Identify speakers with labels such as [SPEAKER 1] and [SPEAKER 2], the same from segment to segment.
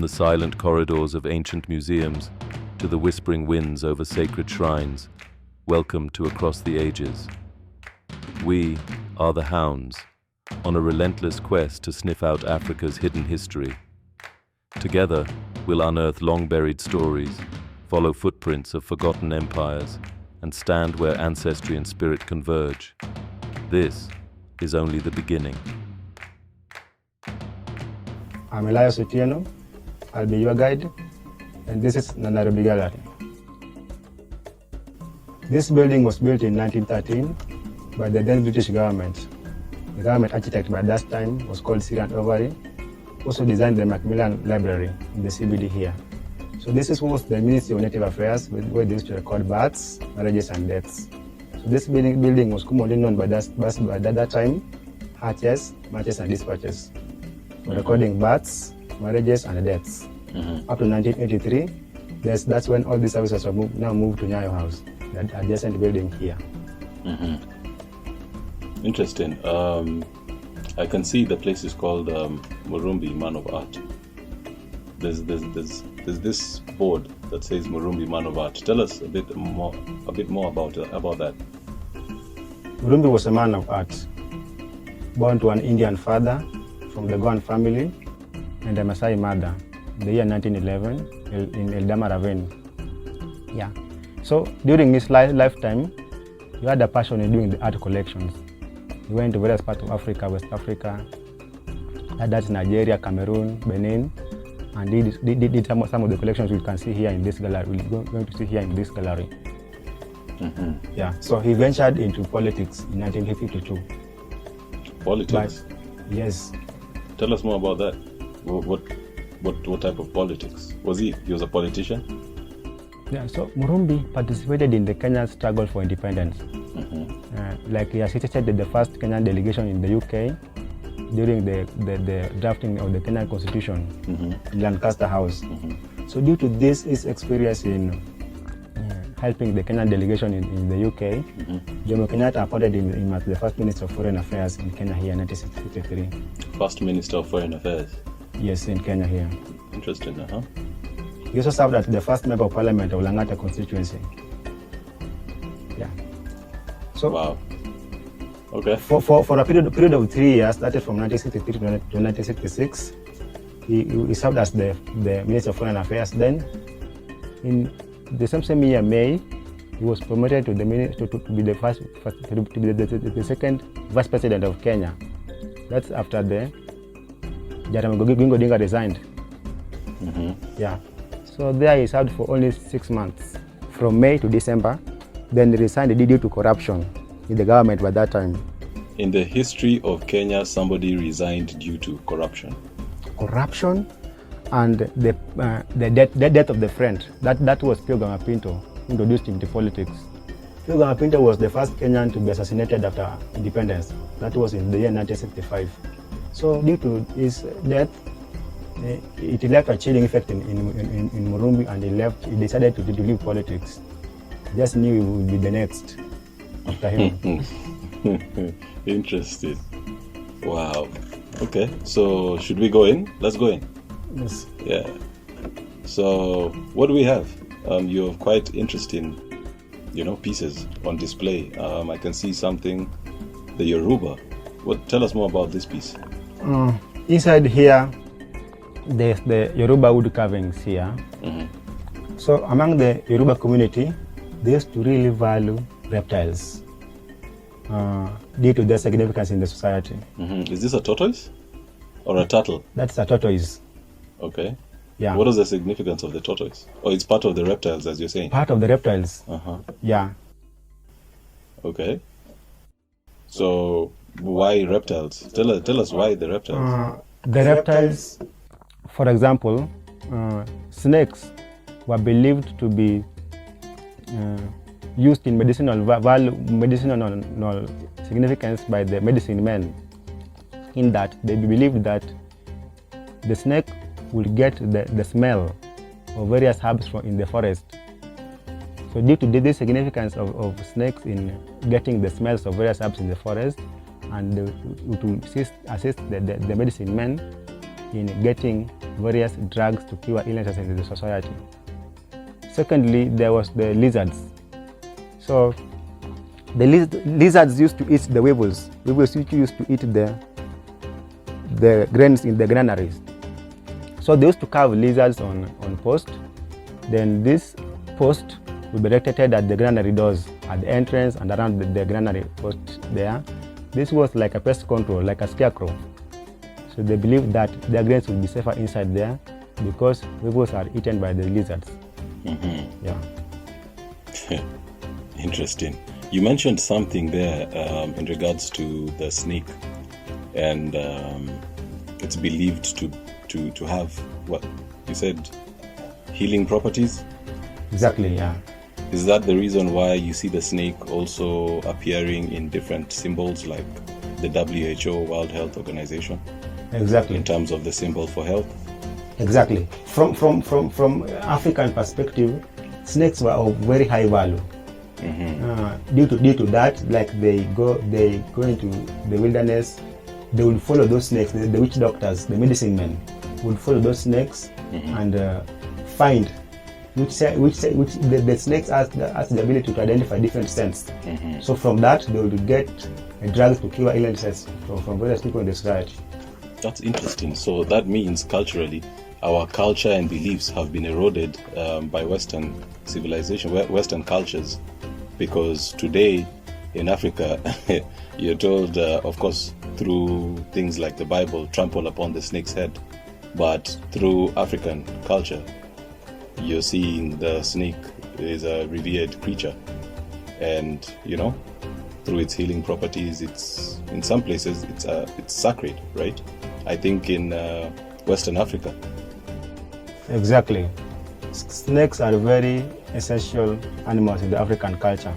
[SPEAKER 1] the silent corridors of ancient museums to the whispering winds over sacred shrines, welcome to Across the Ages. We are the Hounds, on a relentless quest to sniff out Africa's hidden history. Together, we'll unearth long-buried stories, follow footprints of forgotten empires, and stand where ancestry and spirit converge. This is only the beginning.
[SPEAKER 2] I'm H.H.N. I'll be your guide, and this is the Nairobi Gallery. This building was built in 1913 by the then British government. The government architect by that time was called Alan Donovan, also designed the Macmillan Library in the CBD here. So this was the Ministry of Native Affairs, where they used to record births, marriages, and deaths. So this building was commonly known by that time, hatches, matches, and dispatches, for recording births, marriages, and deaths. Up to 1983, that's when all these services were moved to Nyayo House, that adjacent building here.
[SPEAKER 1] Interesting. I can see the place is called Murumbi, Man of Art. There's this board that says Murumbi, Man of Art. Tell us a bit more about that.
[SPEAKER 2] Murumbi was a man of art, born to an Indian father from the Goan family and a Maasai mother in the year 1911 in Eldama Ravine. Yeah. So during his lifetime, he had a passion in doing the art collections. He went to various parts of Africa, West Africa, that's Nigeria, Cameroon, Benin, and did some of the collections we can see here in this gallery. We're going to see here in this gallery. Yeah. So he ventured into politics in 1952.
[SPEAKER 1] Politics?
[SPEAKER 2] But, yes.
[SPEAKER 1] Tell us more about that. What type of politics? He was a politician?
[SPEAKER 2] Yeah, so Murumbi participated in the Kenyan struggle for independence. Like he assisted the first Kenyan delegation in the UK during the drafting of the Kenyan Constitution in Lancaster House. So due to this, his experience in helping the Kenyan delegation in the UK, Jomo Kenyatta appointed him as the first Minister of Foreign Affairs in Kenya here in 1963.
[SPEAKER 1] First Minister of Foreign Affairs?
[SPEAKER 2] Yes, in Kenya here.
[SPEAKER 1] Interesting,
[SPEAKER 2] He also served as the first member of parliament of Langata constituency. Yeah. So,
[SPEAKER 1] wow. Okay.
[SPEAKER 2] For a period of 3 years, started from 1963 to 1966, he served as the Minister of Foreign Affairs. Then, in the same year, May, he was promoted to be the second Vice President of Kenya. That's after the Jaramogi Oginga resigned. Yeah. So there he served for only 6 months, from May to December. Then he resigned due to corruption in the government by that time.
[SPEAKER 1] In the history of Kenya, somebody resigned due to corruption.
[SPEAKER 2] Corruption and the death of the friend. That was Pio Gama-Pinto, introduced him to politics. Pio Gama-Pinto was the first Kenyan to be assassinated after independence. That was in the year 1965. So due to his death, it left a chilling effect in Murumbi, and he decided to leave politics. Just knew he would be the next after him.
[SPEAKER 1] Interesting. Wow. Okay, so should we go in? Let's go in.
[SPEAKER 2] Yes.
[SPEAKER 1] Yeah. So what do we have? You have quite interesting, pieces on display. I can see something, the Yoruba. Tell us more about this piece.
[SPEAKER 2] Inside here, there's the Yoruba wood carvings here. So among the Yoruba community, they used to really value reptiles due to their significance in the society.
[SPEAKER 1] Is this a tortoise or a turtle?
[SPEAKER 2] That's a tortoise.
[SPEAKER 1] Okay.
[SPEAKER 2] Yeah.
[SPEAKER 1] What is the significance of the tortoise? Oh, it's part of the reptiles, as you're saying.
[SPEAKER 2] Part of the reptiles. Yeah.
[SPEAKER 1] Okay. So why reptiles? Tell us why the reptiles.
[SPEAKER 2] The reptiles, for example, snakes were believed to be used in medicinal significance by the medicine men, in that they believed that the snake will get the smell of various herbs in the forest. So due to the significance of snakes in getting the smells of various herbs in the forest, and to assist the medicine men, in getting various drugs to cure illnesses in the society. Secondly, there was the lizards. So the lizards used to eat the weevils. Weevils used to eat the grains in the granaries. So they used to carve lizards on post. Then this post would be erected at the granary doors, at the entrance and around the granary post there. This was like a pest control, like a scarecrow. So they believed that their grains would be safer inside there because weevils are eaten by the lizards.
[SPEAKER 1] Mm-hmm.
[SPEAKER 2] Yeah.
[SPEAKER 1] Interesting. You mentioned something there in regards to the snake, and it's believed to have what you said, healing properties.
[SPEAKER 2] Exactly. Yeah.
[SPEAKER 1] Is that the reason why you see the snake also appearing in different symbols like the WHO, World Health Organization?
[SPEAKER 2] Exactly.
[SPEAKER 1] In terms of the symbol for health?
[SPEAKER 2] Exactly. From African perspective, snakes were of very high value.
[SPEAKER 1] Mm-hmm.
[SPEAKER 2] Due to that, like they go into the wilderness, they would follow those snakes. The witch doctors, the medicine men, would follow those snakes and find which the snakes has the ability to identify different scents. So from that, they would get drugs to cure illnesses from various people in the society.
[SPEAKER 1] That's interesting. So that means culturally, our culture and beliefs have been eroded by Western civilization, Western cultures, because today in Africa, you're told, of course, through things like the Bible, trample upon the snake's head, but through African culture, you're seeing the snake is a revered creature, and through its healing properties, it's in some places it's sacred, right? I think in Western Africa.
[SPEAKER 2] Exactly. Snakes are very essential animals in the African culture.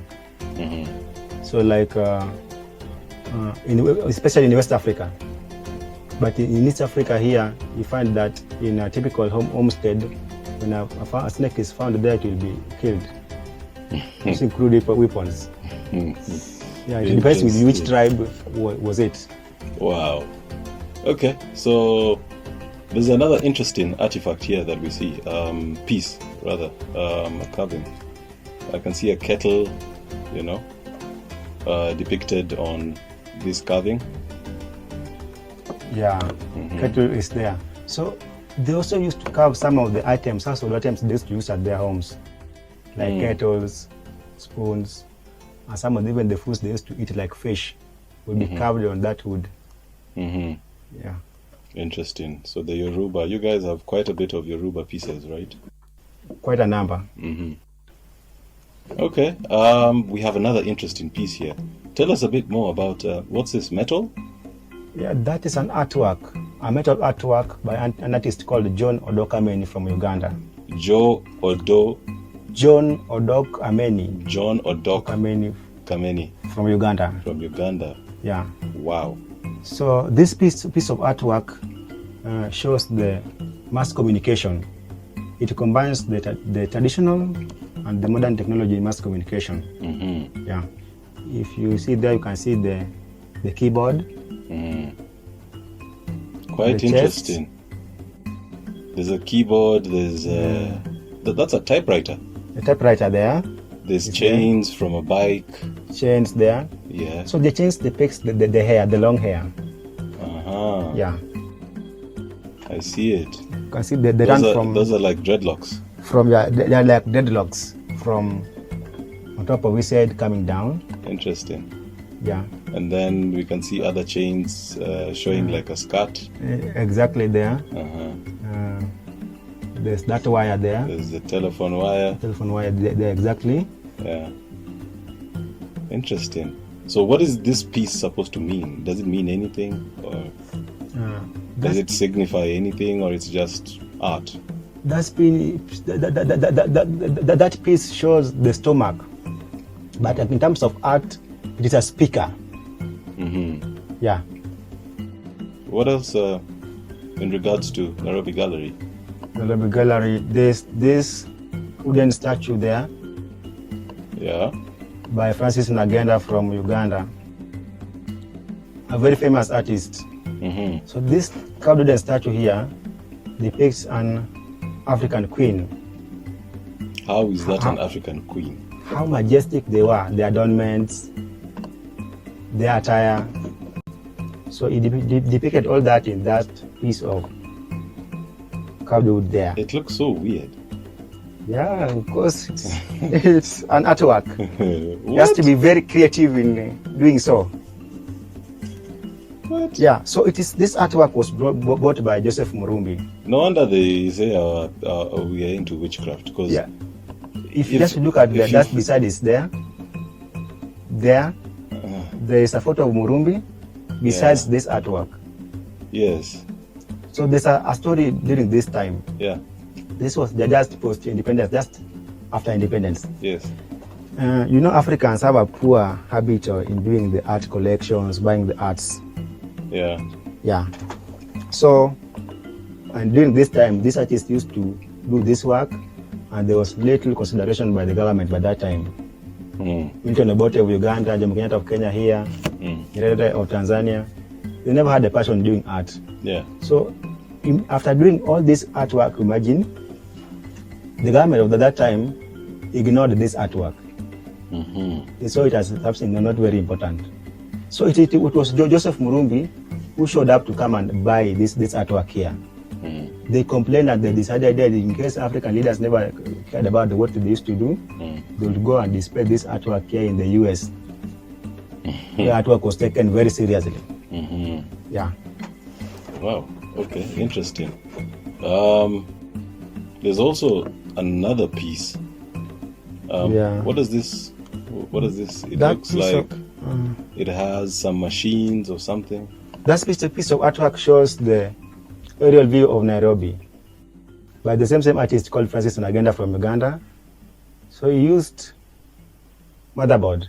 [SPEAKER 2] So like, especially in West Africa. But in East Africa here, you find that in a typical homestead, when a snake is found there, it will be killed. This includes weapons. Yeah, it depends with which tribe was it.
[SPEAKER 1] Wow. Okay, so there's another interesting artifact here that we see, piece rather, a carving. I can see a kettle, depicted on this carving.
[SPEAKER 2] Yeah, kettle is there. So they also used to carve some of the household items they used to use at their homes, like kettles, spoons, and some of even the foods they used to eat, like fish, would be carved on that wood. Yeah.
[SPEAKER 1] Interesting. So the Yoruba, you guys have quite a bit of Yoruba pieces, right?
[SPEAKER 2] Quite a number.
[SPEAKER 1] Okay. We have another interesting piece here. Tell us a bit more about what's this, metal?
[SPEAKER 2] Yeah, that is an artwork, a metal artwork by an artist called John Odokameni from Uganda.
[SPEAKER 1] John Odok
[SPEAKER 2] Ameni.
[SPEAKER 1] John Odok Kameni
[SPEAKER 2] from Uganda.
[SPEAKER 1] From Uganda.
[SPEAKER 2] Yeah.
[SPEAKER 1] Wow.
[SPEAKER 2] So this piece of artwork shows the mass communication. It combines the traditional and the modern technology in mass communication. Yeah. If you see there, you can see the keyboard.
[SPEAKER 1] Quite
[SPEAKER 2] the
[SPEAKER 1] interesting. There's a keyboard. There's that's a typewriter.
[SPEAKER 2] A typewriter there.
[SPEAKER 1] There's chains from a bike.
[SPEAKER 2] Chains there.
[SPEAKER 1] Yeah.
[SPEAKER 2] So the chains depicts the hair, the long hair. Yeah.
[SPEAKER 1] I see it.
[SPEAKER 2] You can see those
[SPEAKER 1] are like dreadlocks.
[SPEAKER 2] They're like dreadlocks from on top of his head coming down.
[SPEAKER 1] Interesting.
[SPEAKER 2] Yeah.
[SPEAKER 1] And then we can see other chains showing like a skirt.
[SPEAKER 2] Exactly there. There's that wire there.
[SPEAKER 1] There's the telephone wire.
[SPEAKER 2] Telephone wire there exactly.
[SPEAKER 1] Yeah. Interesting. So what is this piece supposed to mean? Does it mean anything? Or does it signify anything, or it's just art?
[SPEAKER 2] That piece shows the stomach. But in terms of art, it is a speaker. Yeah.
[SPEAKER 1] What else in regards to Nairobi Gallery?
[SPEAKER 2] Nairobi Gallery, there's this wooden statue there.
[SPEAKER 1] Yeah.
[SPEAKER 2] By Francis Nagenda from Uganda. A very famous artist. So this carved wooden statue here depicts an African queen.
[SPEAKER 1] How is that an African queen?
[SPEAKER 2] How majestic they were, their adornments, their attire. So it depicted all that in that piece of carved wood there.
[SPEAKER 1] It looks so weird.
[SPEAKER 2] Yeah, of course, it's an artwork.
[SPEAKER 1] What?
[SPEAKER 2] You have to be very creative in doing so.
[SPEAKER 1] What?
[SPEAKER 2] Yeah, so this artwork was bought by Joseph Murumbi.
[SPEAKER 1] No wonder they say we are into witchcraft. Because
[SPEAKER 2] yeah, if you just look at that beside is there is a photo of Murumbi besides this artwork.
[SPEAKER 1] Yes.
[SPEAKER 2] So there's a story during this time.
[SPEAKER 1] Yeah.
[SPEAKER 2] This was just post-independence, just after independence.
[SPEAKER 1] Yes.
[SPEAKER 2] Africans have a poor habit in doing the art collections, buying the arts.
[SPEAKER 1] Yeah.
[SPEAKER 2] Yeah. So, and during this time, these artists used to do this work, and there was little consideration by the government by that time. Milton Obote of Uganda, Jomo Kenyatta of Kenya here, Nyerere of Tanzania, they never had a passion doing art.
[SPEAKER 1] Yeah.
[SPEAKER 2] So, after doing all this artwork, imagine, the government of that time ignored this artwork. They saw it as something not very important. So it was Joseph Murumbi who showed up to come and buy this artwork here. They complained and they decided that in case African leaders never cared about what they used to do, they would go and display this artwork here in the US. The artwork was taken very seriously. Yeah.
[SPEAKER 1] Wow. Okay. Interesting. There's also another piece.
[SPEAKER 2] Yeah.
[SPEAKER 1] What is this? It
[SPEAKER 2] That
[SPEAKER 1] looks
[SPEAKER 2] piece
[SPEAKER 1] like it has some machines or something.
[SPEAKER 2] That piece of artwork shows the aerial view of Nairobi by the same artist called Francis Nagenda from Uganda. So he used motherboard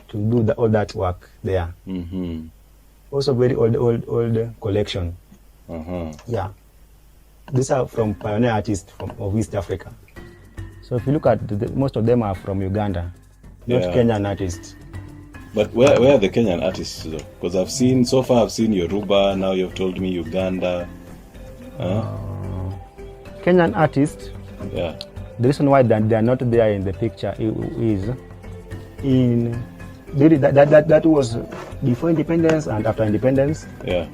[SPEAKER 2] to do all that work there. Also very old collection. Yeah. These are from pioneer artists of East Africa. So if you look at most of them are from Uganda, not Kenyan artists.
[SPEAKER 1] But where are the Kenyan artists though? Because I've seen Yoruba, now you've told me Uganda.
[SPEAKER 2] Kenyan artists,
[SPEAKER 1] Yeah.
[SPEAKER 2] the reason why they are not there in the picture is that was before independence and after independence.
[SPEAKER 1] Yeah.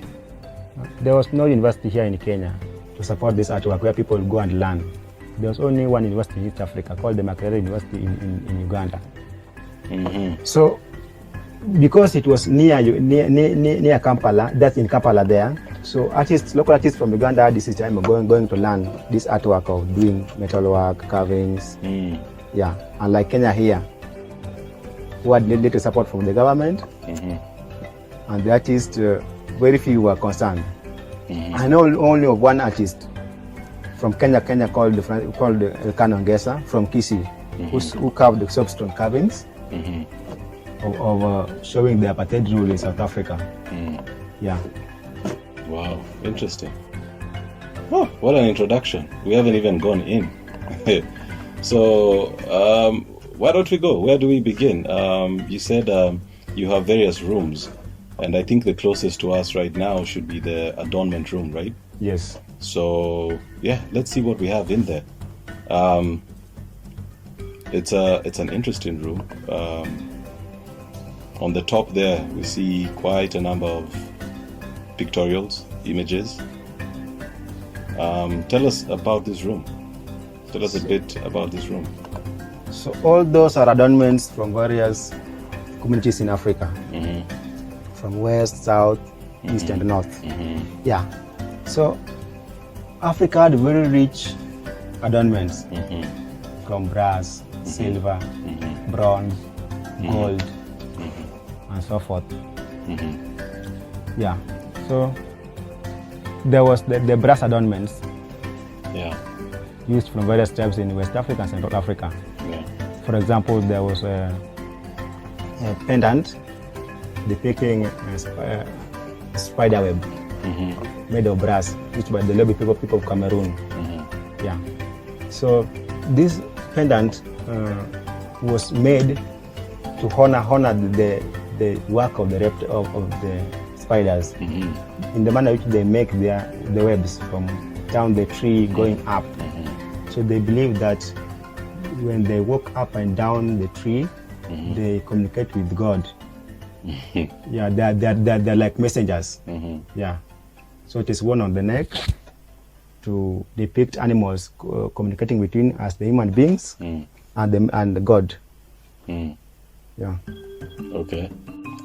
[SPEAKER 2] There was no university here in Kenya to support this artwork where people go and learn. There was only one university in East Africa called the Makerere University in Uganda. So, because it was near Kampala, that's in Kampala there, so local artists from Uganda had this time going to learn this artwork of doing metalwork, carvings. Yeah, unlike Kenya here, who had little support from the government, and the artists, very few were concerned. I know only of one artist from Kenya called Elkano Ngesa from Kisii, who carved the soapstone carvings of showing the apartheid rule in South Africa. Yeah.
[SPEAKER 1] Wow, interesting. Oh, what an introduction. We haven't even gone in. So, why don't we go? Where do we begin? You said you have various rooms, and I think the closest to us right now should be the adornment room, right?
[SPEAKER 2] Yes.
[SPEAKER 1] So, yeah, let's see what we have in there. It's an interesting room. On the top there, we see quite a number of pictorials, images. Tell us about this room. Tell us a bit about this room.
[SPEAKER 2] So all those are adornments from various communities in Africa, from west, south, east, and north. Yeah. So Africa had very rich adornments from brass, silver, bronze, gold, and so forth. Yeah. So there was the brass adornments.
[SPEAKER 1] Yeah.
[SPEAKER 2] Used from various tribes in West Africa and Central Africa.
[SPEAKER 1] Yeah.
[SPEAKER 2] For example, there was a pendant depicting a spider web made of brass, used by the Lobi people of Cameroon. Yeah. So this pendant was made to honor the work of the spiders. In the manner which they make the webs from down the tree going up. So they believe that when they walk up and down the tree, they communicate with God. Yeah, they're like messengers. Yeah. So it is worn on the neck to depict animals communicating between us, the human beings, and the God. Yeah.
[SPEAKER 3] Okay.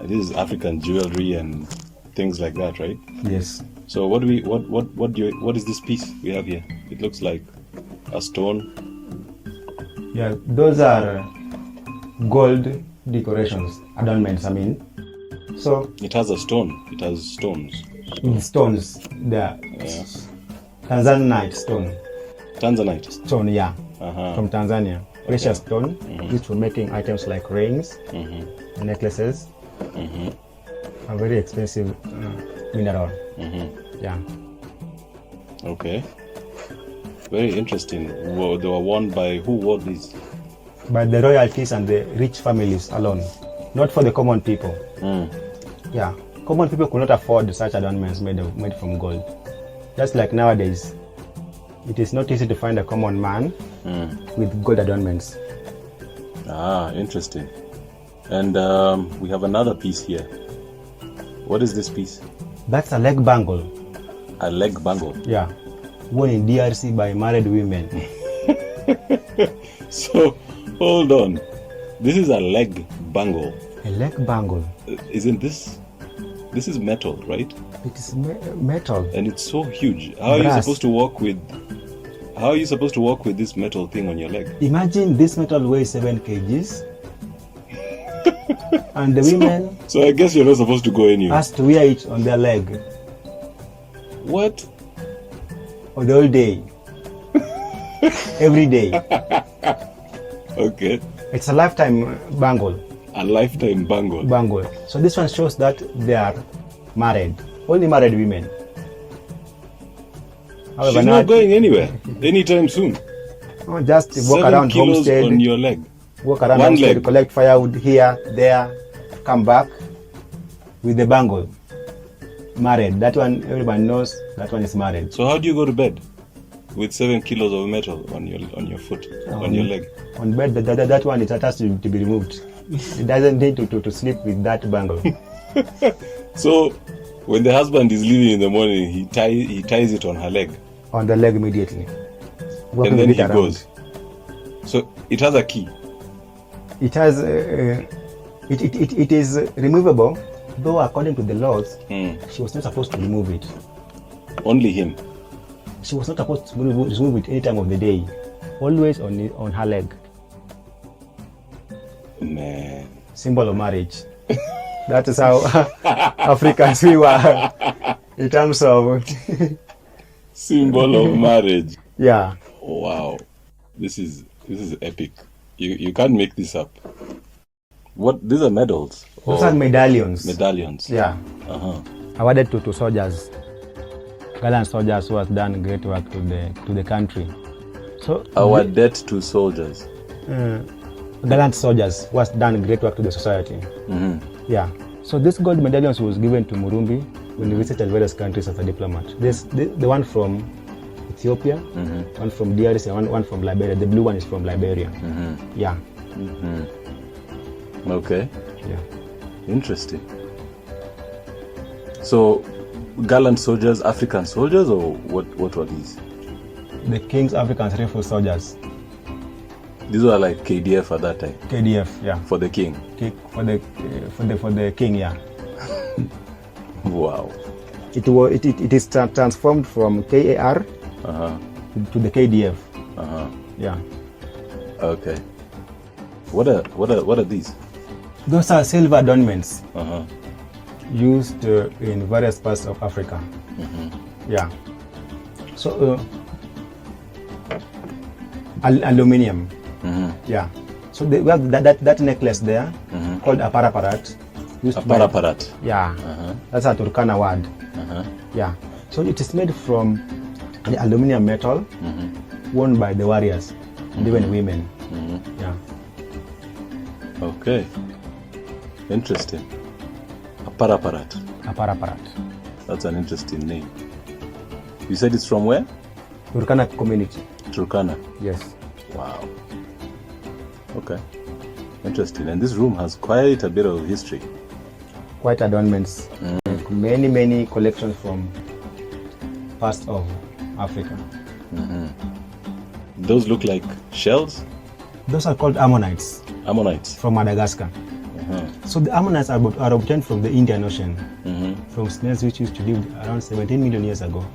[SPEAKER 3] This is African jewelry and things like that, right?
[SPEAKER 2] Yes.
[SPEAKER 3] So what is this piece we have here? It looks like a stone.
[SPEAKER 2] Yeah, those are gold decorations, adornments, I mean. So
[SPEAKER 3] it has a stone. It has stones.
[SPEAKER 2] Stones, the Tanzanite stone.
[SPEAKER 3] Tanzanite
[SPEAKER 2] Stone, yeah. From Tanzania. Precious stone, used for making items like rings, necklaces. A very expensive mineral. Yeah.
[SPEAKER 3] Okay. Very interesting. Well, they were worn by who wore these?
[SPEAKER 2] By the royalties and the rich families alone, not for the common people. Yeah, common people could not afford such adornments made from gold. Just like nowadays, it is not easy to find a common man with gold adornments.
[SPEAKER 3] Ah, interesting. And we have another piece here. What is this piece?
[SPEAKER 2] That's a leg bangle.
[SPEAKER 3] A leg bangle?
[SPEAKER 2] Yeah, worn in DRC by married women.
[SPEAKER 3] So, hold on. This is a leg bangle.
[SPEAKER 2] A leg bangle.
[SPEAKER 3] Isn't this? This is metal, right?
[SPEAKER 2] It is metal.
[SPEAKER 3] And it's so huge. How are you supposed to walk with? How are you supposed to walk with this metal thing on your leg?
[SPEAKER 2] Imagine this metal weighs 7 kgs. And the women.
[SPEAKER 3] So I guess you're not supposed to go anywhere.
[SPEAKER 2] Has to wear it on their leg.
[SPEAKER 3] What?
[SPEAKER 2] For the whole day. Every day.
[SPEAKER 3] Okay.
[SPEAKER 2] It's a lifetime bangle.
[SPEAKER 3] A lifetime bangle.
[SPEAKER 2] Bangle. So this one shows that they are married. Only married women.
[SPEAKER 3] However, she's not going anywhere anytime soon.
[SPEAKER 2] Oh, just walk around
[SPEAKER 3] 7 kilos
[SPEAKER 2] homestead.
[SPEAKER 3] On your leg.
[SPEAKER 2] Walk around
[SPEAKER 3] One
[SPEAKER 2] homestead,
[SPEAKER 3] leg.
[SPEAKER 2] collect firewood here, there, come back with the bangle. Married. That one, everyone knows that one is married.
[SPEAKER 3] So how do you go to bed with 7 kilos of metal on your foot, on your leg?
[SPEAKER 2] On bed, that one it has to be removed. It doesn't need to sleep with that bangle.
[SPEAKER 3] So when the husband is leaving in the morning, he ties it on her leg.
[SPEAKER 2] On the leg immediately.
[SPEAKER 3] And then he goes. So it has a key.
[SPEAKER 2] It has it is removable, though according to the laws, she was not supposed to remove it.
[SPEAKER 3] Only him.
[SPEAKER 2] She was not supposed to remove it any time of the day. Always on her leg.
[SPEAKER 3] Man.
[SPEAKER 2] Symbol of marriage. That is how Africans we were in terms of
[SPEAKER 3] symbol of marriage.
[SPEAKER 2] Yeah.
[SPEAKER 3] Wow. This is epic. You can't make this up. What? These are medals?
[SPEAKER 2] Those are medallions.
[SPEAKER 3] Medallions.
[SPEAKER 2] Yeah. Awarded to soldiers, gallant soldiers who has done great work to the country. So
[SPEAKER 3] our debt to soldiers.
[SPEAKER 2] Gallant soldiers who has done great work to the society. Yeah. So this gold medallions was given to Murumbi when he visited various countries as a diplomat. There's the one from Ethiopia, one from DRC, and one from Liberia. The blue one is from Liberia. Yeah.
[SPEAKER 3] Okay.
[SPEAKER 2] Yeah.
[SPEAKER 3] Interesting. So, gallant soldiers, African soldiers, or what were these?
[SPEAKER 2] The King's African Rifle soldiers.
[SPEAKER 3] These were like KDF at that time.
[SPEAKER 2] KDF, yeah.
[SPEAKER 3] For the king.
[SPEAKER 2] For the king, yeah.
[SPEAKER 3] Wow.
[SPEAKER 2] It is transformed from KAR to the KDF. Yeah.
[SPEAKER 3] Okay. What are these?
[SPEAKER 2] Those are silver adornments used in various parts of Africa. Yeah. So aluminium. Yeah. So we have that necklace there called a paraparat. Yeah. That's a Turkana word. Yeah. So it is made from the aluminium metal worn by the warriors and even women. Yeah.
[SPEAKER 3] Okay. Interesting. A paraparat.
[SPEAKER 2] Aparaparat.
[SPEAKER 3] That's an interesting name. You said it's from where?
[SPEAKER 2] Turkana community.
[SPEAKER 3] Turkana.
[SPEAKER 2] Yes.
[SPEAKER 3] Wow. Okay. Interesting. And this room has quite a bit of history.
[SPEAKER 2] Quite adornments. Like many collections from parts of Africa.
[SPEAKER 3] Those look like shells?
[SPEAKER 2] Those are called ammonites
[SPEAKER 3] Ammonites.
[SPEAKER 2] from Madagascar. So the ammonites are obtained from the Indian Ocean, from snails which used to live around 17 million years ago.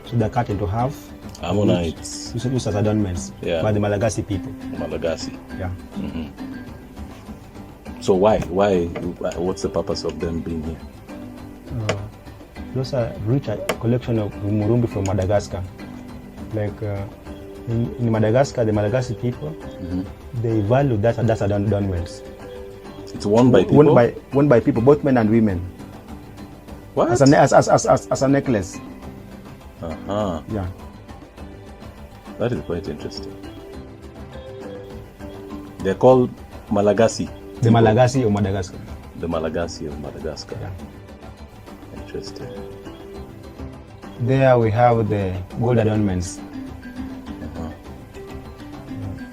[SPEAKER 2] So they're cut into half.
[SPEAKER 3] Ammonites.
[SPEAKER 2] Used as adornments by the Malagasy people.
[SPEAKER 3] Malagasy.
[SPEAKER 2] Yeah.
[SPEAKER 3] So why? What's the purpose of them being here?
[SPEAKER 2] Those are rich collection of Murumbi from Madagascar. Like in Madagascar, the Malagasy people, they value that adornments.
[SPEAKER 3] It's worn by people?
[SPEAKER 2] Worn by people, both men and women.
[SPEAKER 3] What?
[SPEAKER 2] As a necklace. Yeah.
[SPEAKER 3] That is quite interesting. They're called Malagasy.
[SPEAKER 2] The Malagasy of Madagascar.
[SPEAKER 3] The Malagasy of Madagascar.
[SPEAKER 2] Yeah.
[SPEAKER 3] Interesting.
[SPEAKER 2] There we have the gold adornments.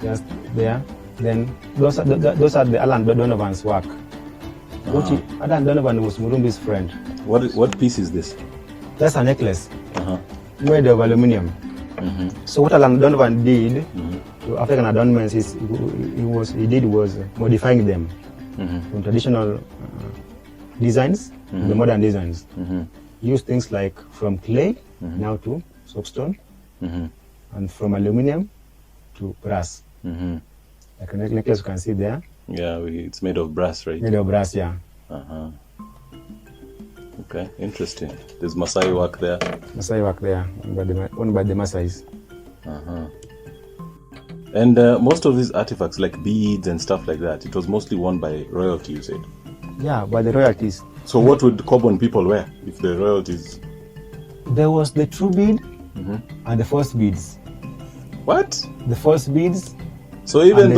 [SPEAKER 2] Just there. Then those are the Alan Donovan's work. Alan Donovan was Murumbi's friend.
[SPEAKER 3] What piece is this?
[SPEAKER 2] That's a necklace made of aluminium. So what Alan Donovan did to African adornments is he did was modifying them from traditional designs to the modern designs. Use things like from clay now to soapstone, and from aluminium to brass. Like a necklace you can see there.
[SPEAKER 3] Yeah, it's made of brass, right?
[SPEAKER 2] Made of brass, yeah.
[SPEAKER 3] Okay, interesting. There's Maasai work there.
[SPEAKER 2] Maasai work there, owned by the Maasais.
[SPEAKER 3] And most of these artifacts, like beads and stuff like that, it was mostly worn by royalty, you said?
[SPEAKER 2] Yeah, by the royalties.
[SPEAKER 3] So what would common people wear if the royalties?
[SPEAKER 2] There was the true bead and the false beads.
[SPEAKER 3] What?
[SPEAKER 2] The false beads.
[SPEAKER 3] So even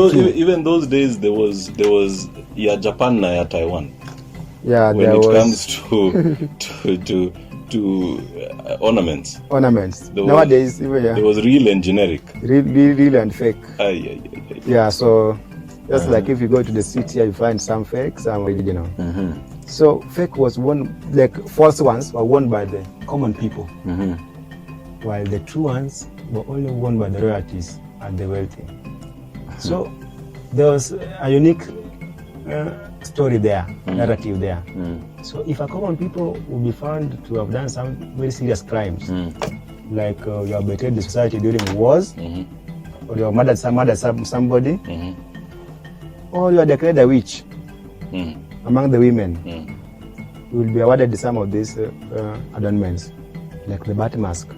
[SPEAKER 3] those days there was ya Japan na ya Taiwan.
[SPEAKER 2] Yeah,
[SPEAKER 3] when it comes to ornaments.
[SPEAKER 2] Ornaments. Nowadays,
[SPEAKER 3] there was real and generic.
[SPEAKER 2] Real and fake. Yeah, so just like if you go to the city, you find some fake, some original. So fake was worn, like false ones were worn by the common people, while the true ones were only worn by the royalties and the wealthy. So there was a unique story there, narrative there. So if a common people will be found to have done some very serious crimes, like you have betrayed the society during wars, or you have murdered somebody, or you are declared a witch among the women, you will be awarded some of these adornments, like the bat mask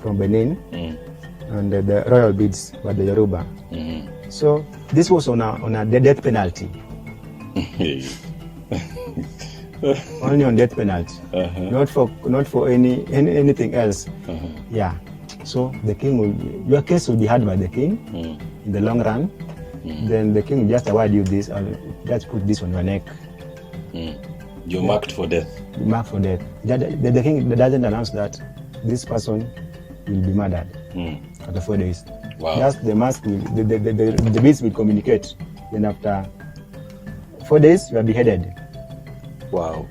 [SPEAKER 2] from Benin and the royal beads by the Yoruba. So this was on a death penalty. Only on death penalty, not for anything else. Yeah. So the king your case will be heard by the king in the long run. Then the king will just award you this, or just put this on your neck.
[SPEAKER 3] You're marked for death.
[SPEAKER 2] Marked for death. The king doesn't announce that this person will be murdered after 4 days.
[SPEAKER 3] Wow.
[SPEAKER 2] Just the mask will, the beads will communicate. Then after 4 days, you are beheaded.
[SPEAKER 3] Wow.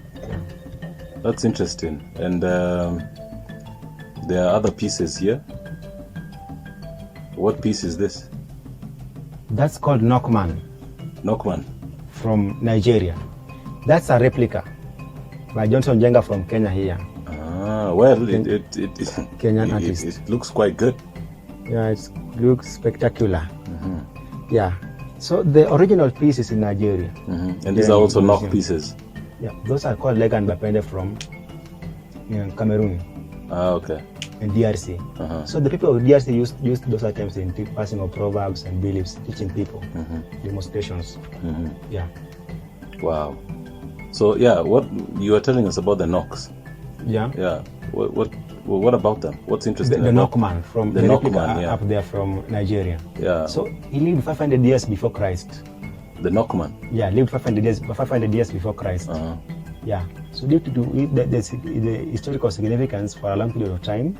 [SPEAKER 3] That's interesting. And there are other pieces here. What piece is this?
[SPEAKER 2] That's called Nokman.
[SPEAKER 3] Nokman?
[SPEAKER 2] From Nigeria. That's a replica by Johnson Jenga from Kenya here.
[SPEAKER 3] Well,
[SPEAKER 2] Kenyan artist.
[SPEAKER 3] It looks quite good.
[SPEAKER 2] Yeah, it looks spectacular. Yeah. So the original piece is in Nigeria.
[SPEAKER 3] And these are also knock pieces.
[SPEAKER 2] Yeah, those are called leg and bapende from Cameroon.
[SPEAKER 3] Okay.
[SPEAKER 2] And DRC. So the people of DRC used those items in passing of proverbs and beliefs, teaching people demonstrations. Yeah.
[SPEAKER 3] Wow. So yeah, what you were telling us about the knocks?
[SPEAKER 2] Yeah.
[SPEAKER 3] Yeah. What about them? What's interesting?
[SPEAKER 2] The Knockman from
[SPEAKER 3] the Knockman,
[SPEAKER 2] up there from Nigeria.
[SPEAKER 3] Yeah.
[SPEAKER 2] So he lived 500 years before Christ.
[SPEAKER 3] The Knockman.
[SPEAKER 2] Yeah, lived 500 years before Christ. Yeah. So due to the historical significance for a long period of time,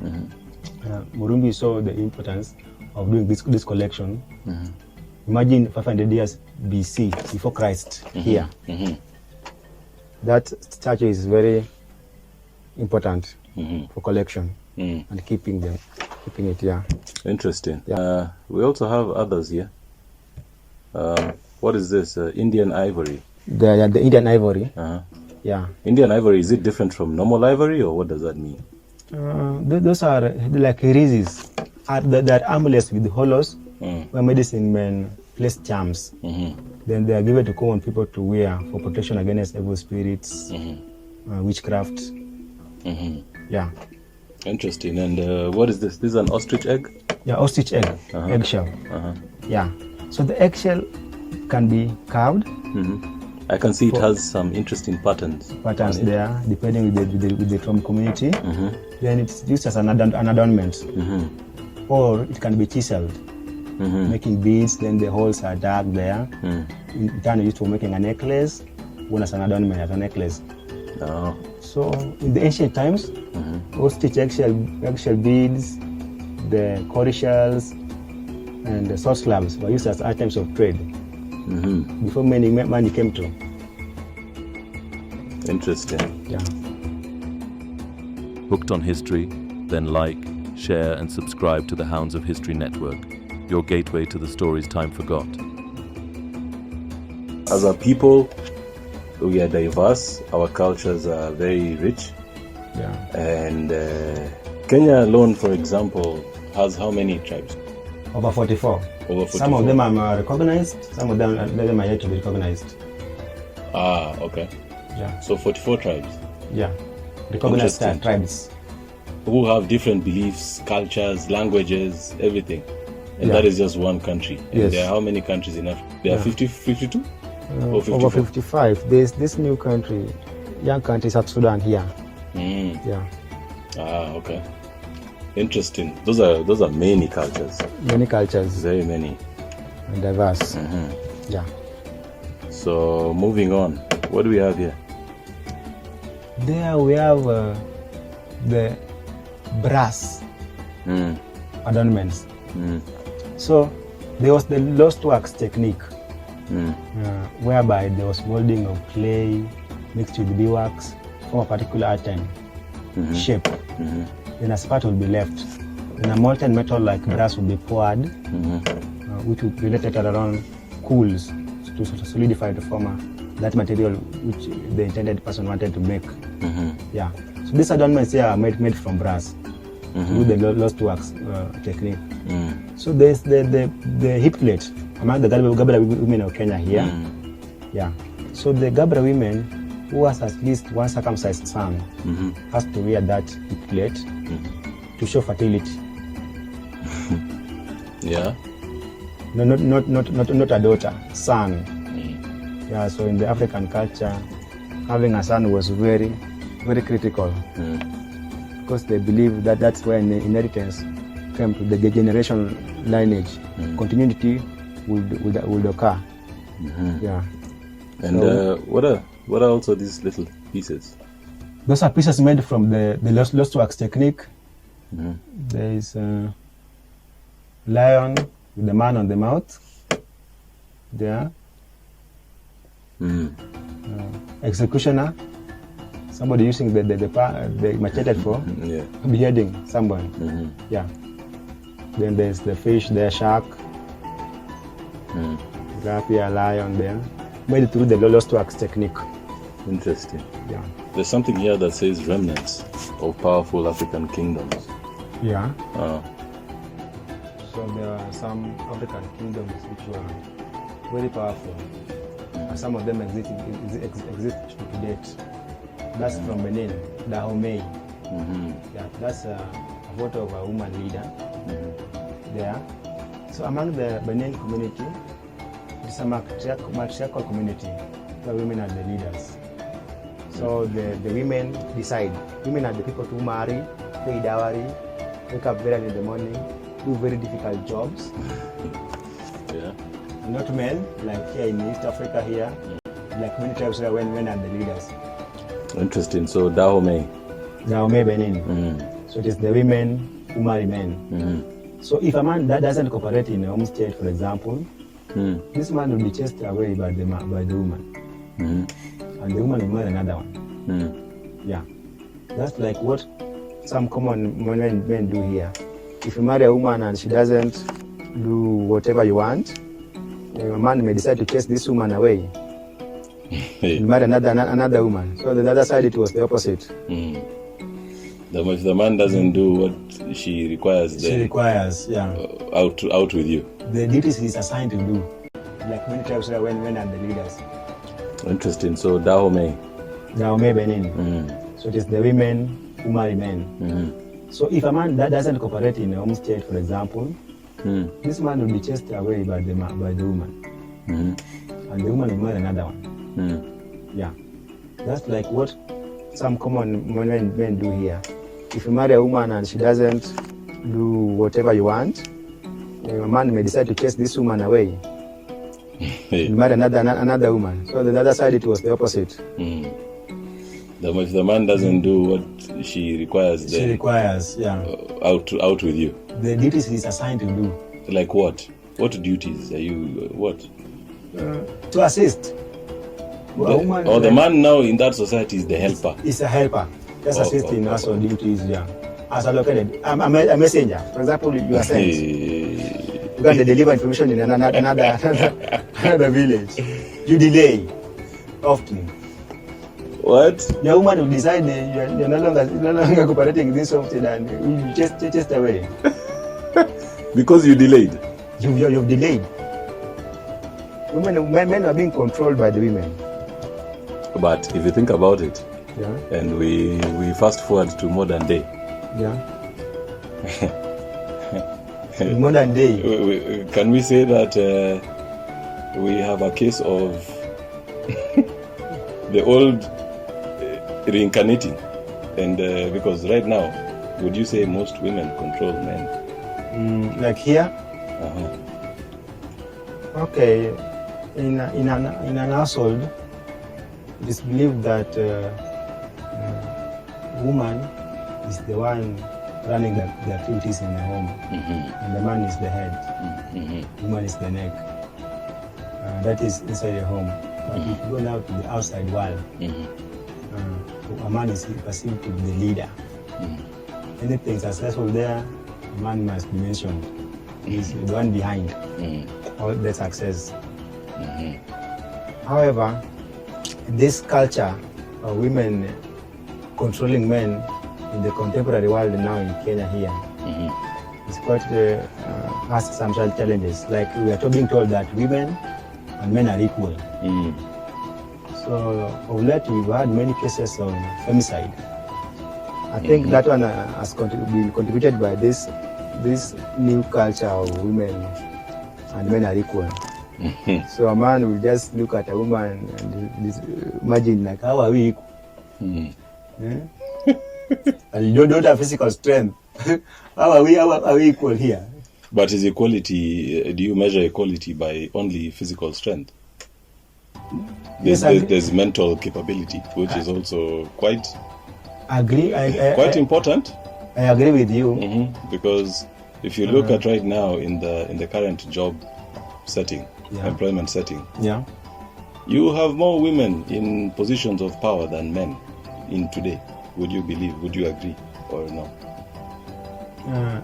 [SPEAKER 2] Murumbi saw the importance of doing this collection. Imagine 500 years BC, before Christ, here. That statue is very important for collection and keeping it here.
[SPEAKER 3] Interesting.
[SPEAKER 2] Yeah.
[SPEAKER 3] We also have others here. What is this? Indian ivory.
[SPEAKER 2] The Indian ivory. Yeah.
[SPEAKER 3] Indian ivory, is it different from normal ivory, or what does that mean?
[SPEAKER 2] Those are like rheses. They're amulets with hollows where medicine men place charms. Then they are given to common people to wear for protection against evil spirits, witchcraft. Yeah.
[SPEAKER 3] Interesting. And what is this? This is an ostrich egg?
[SPEAKER 2] Yeah, ostrich egg, eggshell. Yeah. So the eggshell can be carved.
[SPEAKER 3] I can see it has some interesting patterns.
[SPEAKER 2] Patterns there, depending with the from community. Then it's used as an adornment. Or it can be chiseled, making beads. Then the holes are dark there. In turn, used for making a necklace, one as an adornment, as a necklace. So in the ancient times, ostrich eggshell beads, the cowrie shells, and the salt slabs were used as items of trade before money came to.
[SPEAKER 3] Interesting.
[SPEAKER 2] Yeah.
[SPEAKER 1] Hooked on history? Then like, share and subscribe to the Hounds of History Network, your gateway to the stories time forgot.
[SPEAKER 3] As a people, we are diverse. Our cultures are very rich.
[SPEAKER 2] Yeah.
[SPEAKER 3] And Kenya alone, for example, has how many tribes?
[SPEAKER 2] Over 44.
[SPEAKER 3] Over 44.
[SPEAKER 2] Some of them are recognized, some of them are yet to be recognized.
[SPEAKER 3] Okay.
[SPEAKER 2] Yeah.
[SPEAKER 3] So 44 tribes.
[SPEAKER 2] Yeah. Recognized tribes.
[SPEAKER 3] Who have different beliefs, cultures, languages, everything. And that is just one country. And
[SPEAKER 2] Yes.
[SPEAKER 3] there are how many countries in Africa? There are 52? Or 54?
[SPEAKER 2] Over 55. There's this new country, young country, South Sudan here. Yeah.
[SPEAKER 3] Okay. Interesting. Those are many cultures.
[SPEAKER 2] Many cultures.
[SPEAKER 3] Very many.
[SPEAKER 2] And diverse. Yeah.
[SPEAKER 3] So moving on, what do we have here?
[SPEAKER 2] There we have the brass adornments. So there was the lost wax technique, whereby there was molding of clay mixed with beeswax from a particular item shape. Then a spot will be left. Then a molten metal like brass will be poured, which will be later around cools to solidify to form that material which the intended person wanted to make. Yeah. So these adornments here are made from brass with the lost wax technique. So there's the hip plate among the Gabra women of Kenya here. Yeah. So the Gabra women who has at least one circumcised son has to wear that hip plate to show fertility.
[SPEAKER 3] Yeah.
[SPEAKER 2] No, not a daughter, son. Yeah. So in the African culture, having a son was very, very critical because they believe that that's where inheritance came to the generation lineage. Continuity would occur. Yeah.
[SPEAKER 3] And
[SPEAKER 2] So-
[SPEAKER 3] what are also these little pieces?
[SPEAKER 2] Those are pieces made from the lost wax technique. There is a lion with the man on the mouth. There. Executioner. Somebody using the machete for
[SPEAKER 3] Yeah.
[SPEAKER 2] beheading someone. Yeah. Then there's the fish, the shark, rapier, lion there. Made through the lost wax technique.
[SPEAKER 3] Interesting.
[SPEAKER 2] Yeah.
[SPEAKER 3] There's something here that says remnants of powerful African kingdoms.
[SPEAKER 2] Yeah.
[SPEAKER 3] So
[SPEAKER 2] there are some African kingdoms which were very powerful. Some of them exist to date. That's from Benin, Dahomey. Yeah, that's a photo of a woman leader there. So among the Benin community, it's a matriarchal community where women are the leaders. So the women decide. Women are the people to marry, pay dowry, wake up very early in the morning, do very difficult jobs.
[SPEAKER 3] yeah.
[SPEAKER 2] Not men, like here in East Africa here, like many tribes where women are the leaders.
[SPEAKER 3] Interesting. So Dahomey.
[SPEAKER 2] Dahomey Benin. So it is the women who marry men. So if a man that doesn't cooperate in a home state, for example, this man will be chased away by the woman. And the woman will marry another one. Yeah. That's like what some common men do here. If you marry a woman and she doesn't do whatever you want, a man may decide to chase this woman away. You marry another woman. So the other side, it was the opposite.
[SPEAKER 3] If the man doesn't do what she requires, then
[SPEAKER 2] yeah.
[SPEAKER 3] Out with you.
[SPEAKER 2] The duties he's assigned to do. Like many tribes where men are the leaders.
[SPEAKER 3] Interesting. So Dahomey.
[SPEAKER 2] Dahomey Benin. So it is the women who marry men. So if a man that doesn't cooperate in a home state, for example, this man will be chased away by the woman. And the woman will marry another one. Yeah. That's like what some common men do here. If you marry a woman and she doesn't do whatever you want, a man may decide to chase this woman away. You marry another woman. So the other side, it was the opposite.
[SPEAKER 3] If the man doesn't do what she requires, then
[SPEAKER 2] yeah.
[SPEAKER 3] Out with you.
[SPEAKER 2] The duties he's assigned to do.
[SPEAKER 3] Like what? What duties are you? What?
[SPEAKER 2] To assist.
[SPEAKER 3] The man now in that society is the helper.
[SPEAKER 2] Is a helper. Just assisting us on duties, yeah. As allocated. I'm a messenger. For example, you are sent. You can deliver information in another village. You delay often.
[SPEAKER 3] What?
[SPEAKER 2] The woman will decide you're no longer cooperating this often and you just away.
[SPEAKER 3] Because you delayed.
[SPEAKER 2] You've delayed. Men are being controlled by the women.
[SPEAKER 3] But if you think about it,
[SPEAKER 2] yeah,
[SPEAKER 3] and we fast forward to modern day.
[SPEAKER 2] Yeah. Modern day.
[SPEAKER 3] Can we say that we have a case of the old reincarnating? And because right now, would you say most women control men?
[SPEAKER 2] Like here? Okay. In an household, it is believed that woman is the one running the activities in the home, and the man is the head, woman is the neck. That is inside the home. But if you go out to the outside world, a man is perceived to be the leader. Anything successful there, a man must be mentioned. He's the one behind all the success. However, this culture of women controlling men in the contemporary world now in Kenya here is quite has some challenges. Like we are being told that women and men are equal. So of late we've had many cases of femicide. I think that one has been contributed by this new culture of women and men are equal. So a man will just look at a woman and imagine like, how are we equal? And you don't have physical strength. How are we equal here?
[SPEAKER 3] But is equality, do you measure equality by only physical strength? There's mental capability, which is also quite important.
[SPEAKER 2] I agree with you.
[SPEAKER 3] Because if you look at right now in the current job setting, employment setting, you have more women in positions of power than men in today. Would you believe? Would you agree or no?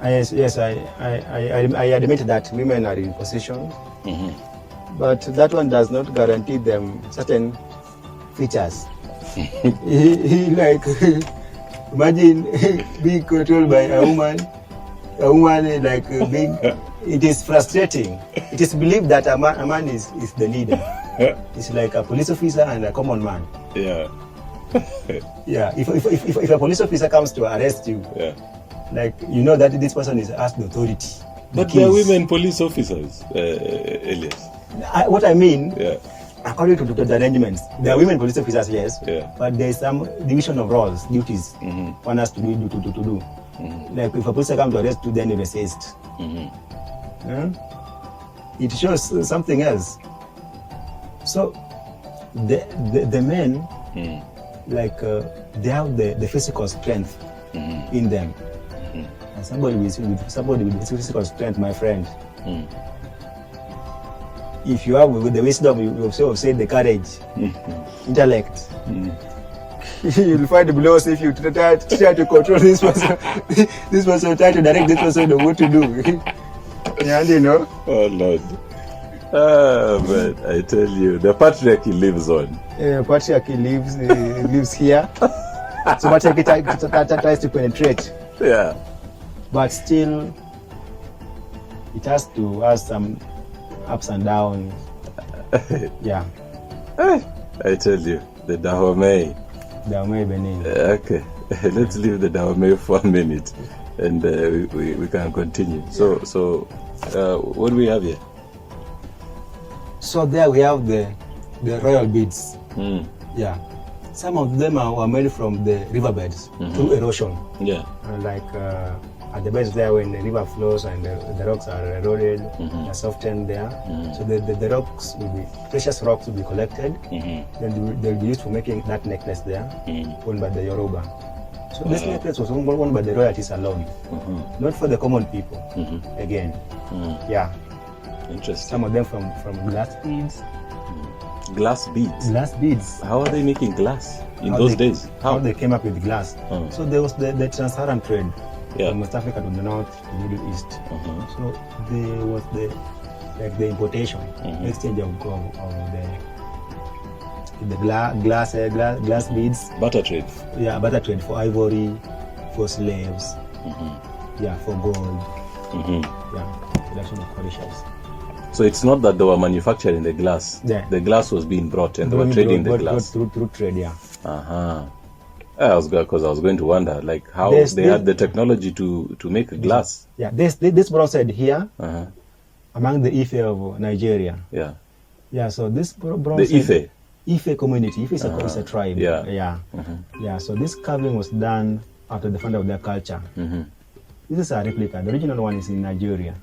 [SPEAKER 2] Yes, I admit that women are in position, but that one does not guarantee them certain features. Like imagine being controlled by a woman like being. It is frustrating. It is believed that a man is the leader. It's like a police officer and a common man.
[SPEAKER 3] Yeah.
[SPEAKER 2] Yeah. If a police officer comes to arrest you, like you know that this person is asked the authority.
[SPEAKER 3] But there are women police officers, Elias.
[SPEAKER 2] What I mean, according to the arrangements, there are women police officers, yes. But there is some division of roles, duties. One has to do. Like if a police comes to arrest you, then you resist. It shows something else. So the men like they have the physical strength in them. And somebody with physical strength, my friend. If you have with the wisdom, you have said the courage, intellect. You'll find the blows if you try to control this person. This person try to direct this person on what to do. Yeah, you know.
[SPEAKER 3] Oh Lord. But I tell you, the patriarchy lives on.
[SPEAKER 2] Patriarchy lives here. So patriarchy tries to penetrate.
[SPEAKER 3] Yeah.
[SPEAKER 2] But still, it has to have some ups and downs. Yeah.
[SPEAKER 3] I tell you, the Dahomey.
[SPEAKER 2] Dahomey Benin.
[SPEAKER 3] Okay. Let's leave the Dahomey for a minute, and we can continue. So what do we have here?
[SPEAKER 2] So there we have the royal beads. Yeah. Some of them were made from the riverbeds through erosion.
[SPEAKER 3] Yeah.
[SPEAKER 2] Like at the base there, when the river flows and the rocks are eroded, they're softened there. So the rocks will be, precious rocks will be collected. Then they'll be used for making that necklace there, owned by the Yoruba. So this necklace was owned by the royalties alone, not for the common people. Again, yeah.
[SPEAKER 3] Interesting.
[SPEAKER 2] Some of them from glass beads.
[SPEAKER 3] Glass beads.
[SPEAKER 2] Glass beads.
[SPEAKER 3] How are they making glass in those days?
[SPEAKER 2] How they came up with glass? So there was the trans-Saharan trade from West Africa to the north, to the Middle East. So there was the importation, exchange of the glass beads.
[SPEAKER 3] Barter trade.
[SPEAKER 2] Yeah, barter trade for ivory, for slaves. Yeah, for gold. Yeah, production of coriaceous.
[SPEAKER 3] So it's not that they were manufacturing the glass.
[SPEAKER 2] Yeah.
[SPEAKER 3] The glass was being brought and they were trading the glass.
[SPEAKER 2] Through trade, yeah.
[SPEAKER 3] I was going to wonder, like, how they had the technology to make glass.
[SPEAKER 2] Yeah, this bronze here, among the Ife of Nigeria.
[SPEAKER 3] Yeah.
[SPEAKER 2] Yeah, so this bronze.
[SPEAKER 3] The
[SPEAKER 2] Ife community. Ife is a tribe.
[SPEAKER 3] Yeah.
[SPEAKER 2] Yeah, so this carving was done after the founder of their culture. This is a replica. The original one is in Nigeria.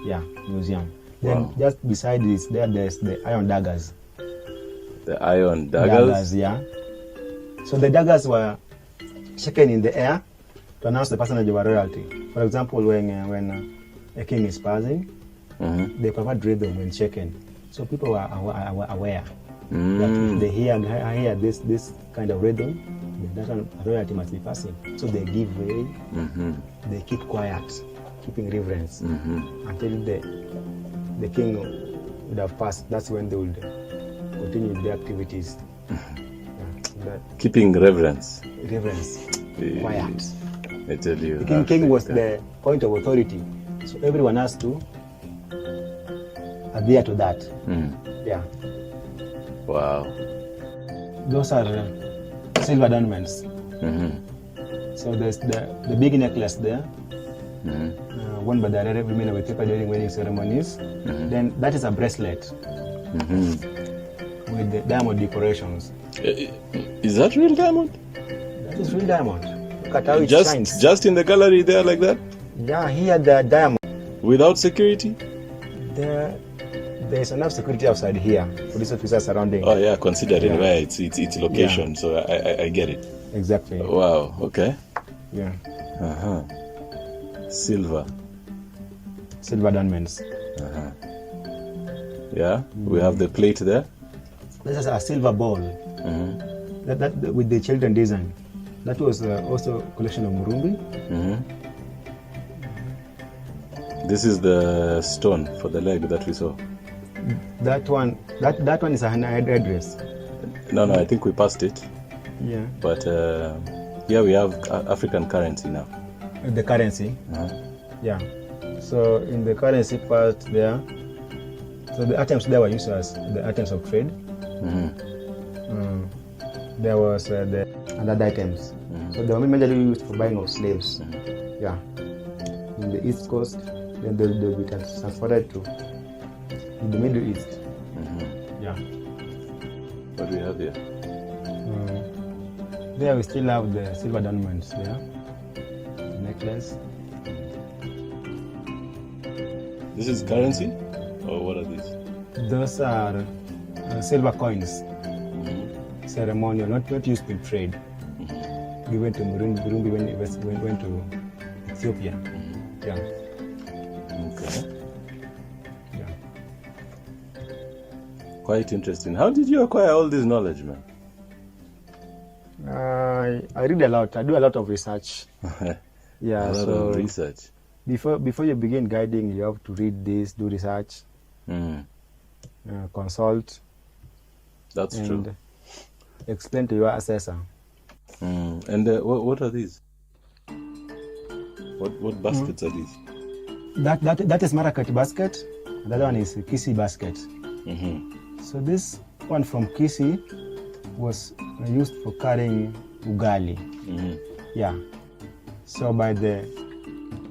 [SPEAKER 2] Yeah, museum. Then just beside this, there's the iron daggers.
[SPEAKER 3] The iron daggers?
[SPEAKER 2] Yeah. So the daggers were shaken in the air to announce the personage of a royalty. For example, when a king is passing, they provide rhythm when shaken. So people are aware that if they hear this kind of rhythm, the royalty must be passing. So they give way, they keep quiet, keeping reverence until the king would have passed. That's when they would continue their activities.
[SPEAKER 3] Keeping reverence.
[SPEAKER 2] Quiet.
[SPEAKER 3] I tell you.
[SPEAKER 2] The king was the point of authority, so everyone has to adhere to that. Yeah.
[SPEAKER 3] Wow.
[SPEAKER 2] Those are silver adornments. So there's the big necklace there, worn by the Arab women of Ethiopia during wedding ceremonies. Then that is a bracelet with the diamond decorations.
[SPEAKER 3] Is that real diamond?
[SPEAKER 2] That is real diamond. Look at how it shines.
[SPEAKER 3] Just in the gallery there like that?
[SPEAKER 2] Yeah, here the diamond.
[SPEAKER 3] Without security?
[SPEAKER 2] There's enough security outside here. Police officers surrounding.
[SPEAKER 3] Oh yeah, considering where its location. Yeah. So I get it.
[SPEAKER 2] Exactly.
[SPEAKER 3] Wow. Okay.
[SPEAKER 2] Yeah.
[SPEAKER 3] Silver
[SPEAKER 2] adornments.
[SPEAKER 3] Yeah. We have the plate there.
[SPEAKER 2] This is a silver ball. That with the children design. That was also a collection of Murumbi.
[SPEAKER 3] This is the stone for the leg that we saw.
[SPEAKER 2] That one is a headdress.
[SPEAKER 3] No, I think we passed it.
[SPEAKER 2] Yeah.
[SPEAKER 3] But here we have African currency now.
[SPEAKER 2] The currency. Yeah. So in the currency part there, so the items there were used as the items of trade. There was the other items. So they were mainly used for buying of slaves. Yeah. In the East Coast, then they'll be transported to the Middle East. Yeah.
[SPEAKER 3] What do we have here?
[SPEAKER 2] There we still have the silver adornments there. The necklace.
[SPEAKER 3] This is currency? Or what are these?
[SPEAKER 2] Those are silver coins. ceremonial, not used in trade. We went to Murumbi when we went to Ethiopia. Yeah.
[SPEAKER 3] Okay.
[SPEAKER 2] Yeah.
[SPEAKER 3] Quite interesting. How did you acquire all this knowledge, man?
[SPEAKER 2] I read a lot. I do a lot of research. Yeah.
[SPEAKER 3] A lot of research.
[SPEAKER 2] Before you begin guiding, you have to read this, do research, consult.
[SPEAKER 3] That's true.
[SPEAKER 2] Explain to your assessor.
[SPEAKER 3] And what are these? What baskets are these?
[SPEAKER 2] That is Marakat basket. The other one is Kisi basket. So this one from Kisi was used for carrying ugali. Yeah. So by the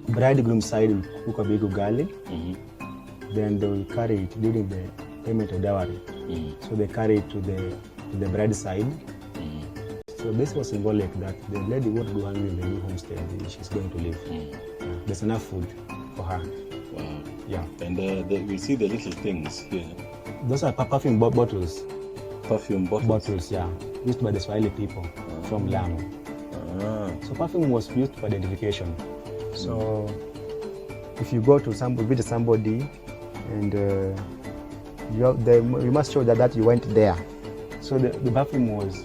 [SPEAKER 2] bridegroom side, we cook a big ugali. Then they will carry it during the payment of dowry. So they carry it to the bride side. So this was symbolic that the lady won't go hungry in the new homestead. She's going to live. There's enough food for her.
[SPEAKER 3] Wow.
[SPEAKER 2] Yeah.
[SPEAKER 3] And we see the little things here.
[SPEAKER 2] Those are perfume bottles.
[SPEAKER 3] Perfume bottles?
[SPEAKER 2] Bottles, yeah. Used by the Swahili people from Lamu. So perfume was used for identification. So if you go to visit somebody and you must show that you went there. So the perfume was